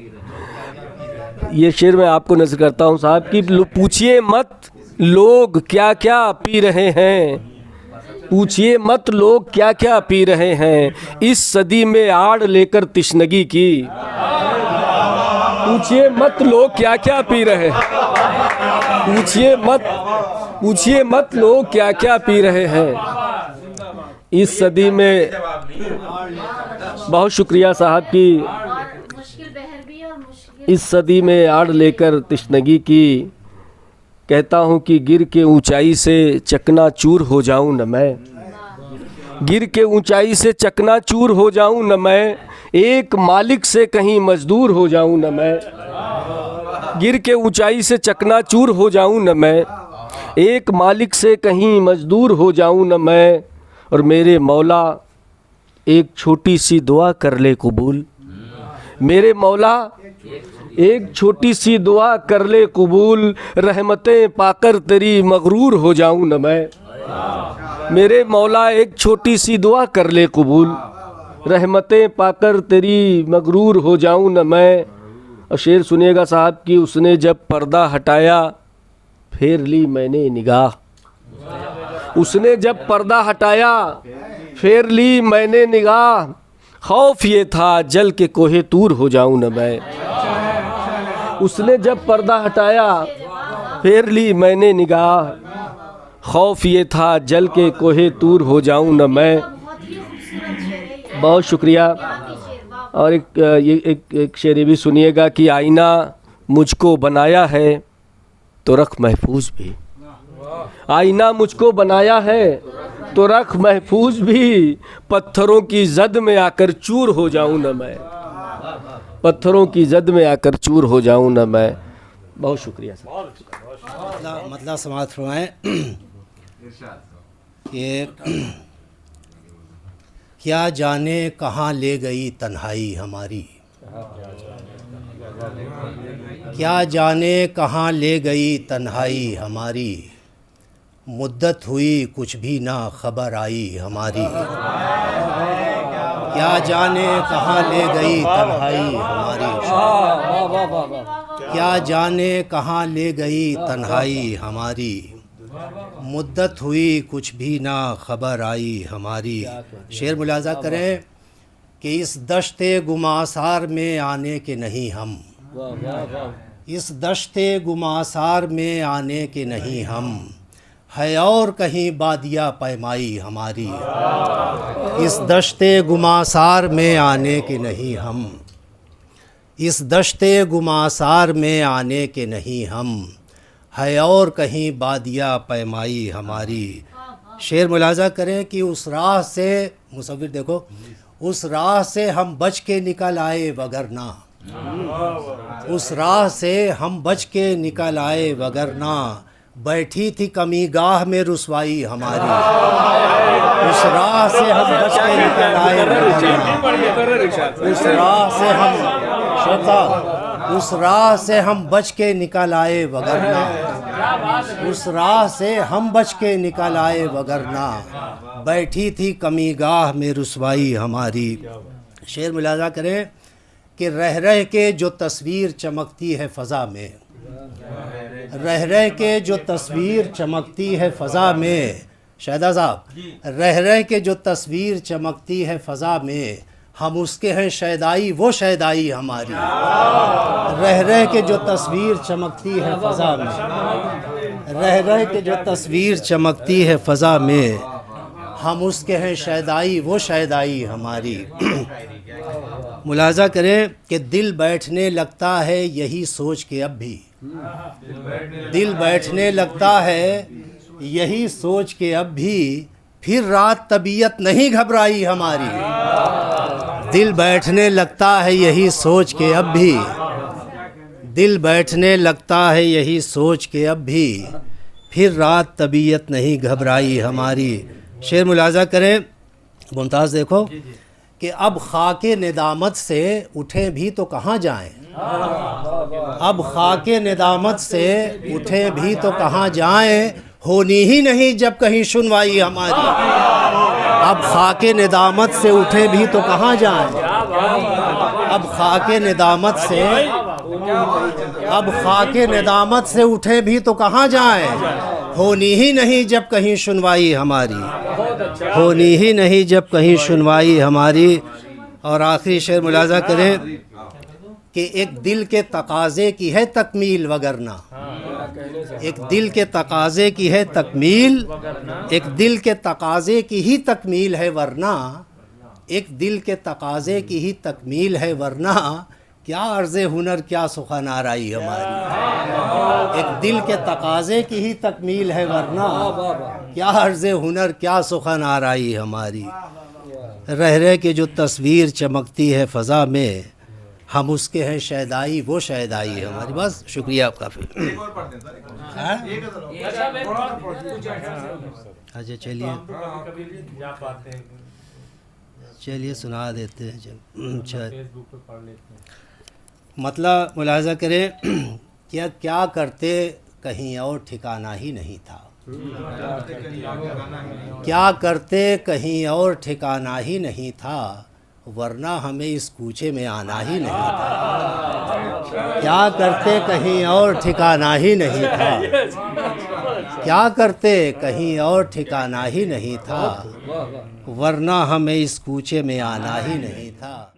ये शेर मैं आपको नज़र करता हूँ साहब कि पूछिए मत लोग क्या क्या पी रहे हैं, पूछिए मत लोग क्या क्या पी रहे हैं, इस सदी में आड़ लेकर तिश्नगी की। पूछिए मत लोग क्या क्या पी रहे हैं, पूछिए मत लोग क्या क्या पी रहे हैं इस सदी में। बहुत शुक्रिया साहब की इस सदी में आड़ लेकर तिश्नगी की। कहता हूँ कि गिर के ऊंचाई से चकनाचूर हो जाऊँ न मैं, गिर के ऊंचाई से चकनाचूर हो जाऊँ न मैं, एक मालिक से कहीं मजदूर हो जाऊँ न मैं। गिर के ऊंचाई से चकनाचूर हो जाऊँ न मैं, एक मालिक से कहीं मजदूर हो जाऊँ न मैं। और मेरे मौला एक छोटी सी दुआ कर ले कबूल, मेरे मौला एक छोटी सी दुआ कर ले कबूल, रहमतें पाकर तेरी मगरूर हो जाऊँ न मैं। मेरे मौला एक छोटी सी दुआ कर ले कबूल, रहमतें पाकर तेरी मगरूर हो जाऊँ न मैं। और शेर सुनिएगा साहब कि उसने जब पर्दा हटाया फेर ली मैंने निगाह, उसने जब पर्दा हटाया फेर ली मैंने निगाह, खौफ ये था जल के कोहे तूर हो जाऊँ न मैं। उसने जब पर्दा हटाया फेर ली मैंने निगाह, खौफ ये था जल के कोहे तूर हो जाऊँ न मैं। बहुत शुक्रिया। और एक शेर भी सुनिएगा कि आईना मुझको बनाया है तो रख महफूज भी, आईना मुझको बनाया है तो रख महफूज भी, पत्थरों की जद में आकर चूर हो जाऊँ न मैं, पत्थरों की जद में आकर चूर हो जाऊँ न मैं। बहुत शुक्रिया सर। मतलब समाज फरमाएं कि क्या जाने कहाँ ले गई तन्हाई हमारी, क्या जाने कहाँ ले गई तन्हाई हमारी, मुद्दत हुई कुछ भी ना खबर आई हमारी। क्या जाने कहाँ ले गई तन्हाई हमारी, क्या जाने कहाँ ले गई तन्हाई हमारी, मुद्दत हुई कुछ भी ना खबर आई हमारी। शेर मुलाजा करें कि इस दश्ते गुमासार में आने के नहीं हम, इस दश्ते गुमासार में आने के नहीं हम, है और कहीं बादिया पैमाई हमारी। इस दश्ते गुमासार में आने के नहीं हम, इस दश्ते गुमासार में आने के नहीं हम, है और कहीं बादिया पैमाई हमारी। शेर मुलाजा करें कि उस राह से, मुसव्विर देखो, उस राह से हम बच के निकल आए वगरना, उस राह से हम बच के निकल आए वगरना, बैठी थी कमी गाह में रुसवाई हमारी। उस राह से हम बच के निकल आए वगरना, उस राह से हम श्रोता, उस राह से हम बच के निकल आए वगरना, उस राह से हम बच के निकल आए वगरना, बैठी थी कमी गाह में रुसवाई हमारी। शेर मुलाजा करें कि रह रह के जो तस्वीर चमकती है फ़ज़ा में, रह रह के जो तस्वीर चमकती है फ़ज़ा में, शाहिदा साहब, रह रह के जो तस्वीर चमकती है फ़ज़ा में, हम उसके हैं शैदाई वो शैदाई हमारी। रह रह के जो तस्वीर चमकती है फ़ज़ा में, रह रह के जो तस्वीर चमकती है फ़ज़ा में, हम उसके हैं शैदाई वो शैदाई हमारी। मुलाजा करें कि दिल बैठने लगता है यही सोच के अब भी, दिल बैठने लगता है यही सोच के अब भी, फिर रात तबीयत नहीं घबराई हमारी। दिल बैठने लगता है यही सोच के अब भी, दिल बैठने लगता है यही सोच के अब भी, फिर रात तबीयत नहीं घबराई हमारी। शेर मुलाजा करें, मुमताज़ देखो कि अब खाके निदामत से उठें भी तो कहाँ जाएं, अब खाके निदामत से उठें भी तो कहाँ जाएं, होनी ही नहीं जब कहीं सुनवाई हमारी। अब खाके निदामत से उठे भी तो कहाँ जाएं, अब खाके निदामत से, अब खाके निदामत से उठे भी तो कहाँ जाएं, होनी ही नहीं जब कहीं सुनवाई हमारी, होनी ही नहीं जब कहीं सुनवाई हमारी। और आखिरी शेर मुलाजा करें कि एक दिल के तकाज़े की है तकमील वगरना, एक दिल के तकाज़े की है तकमील, एक दिल के तकाज़े की ही तकमील है वरना, एक दिल के तकाज़े की ही तकमील है वरना, क्या अर्ज़े हुनर क्या सुखन आराई हमारी। एक दिल के तकाज़े की ही तकमील है वरना, क्या अर्ज़े हुनर क्या सुखन आराई हमारी। रह के जो तस्वीर चमकती है फ़ज़ा में, हम उसके हैं शैदाई, वो शैदाई है हमारी। बस शुक्रिया आपका। अच्छा चलिए सुना देते हैं। अच्छा मतलब मुलाज़ा करें क्या करते कहीं और ठिकाना ही नहीं था, क्या करते कहीं और ठिकाना ही नहीं था, वरना हमें इस कूचे में आना ही नहीं था। क्या करते कहीं और ठिकाना ही नहीं था, क्या करते कहीं और ठिकाना ही नहीं था, वरना हमें इस कूचे में आना ही नहीं था।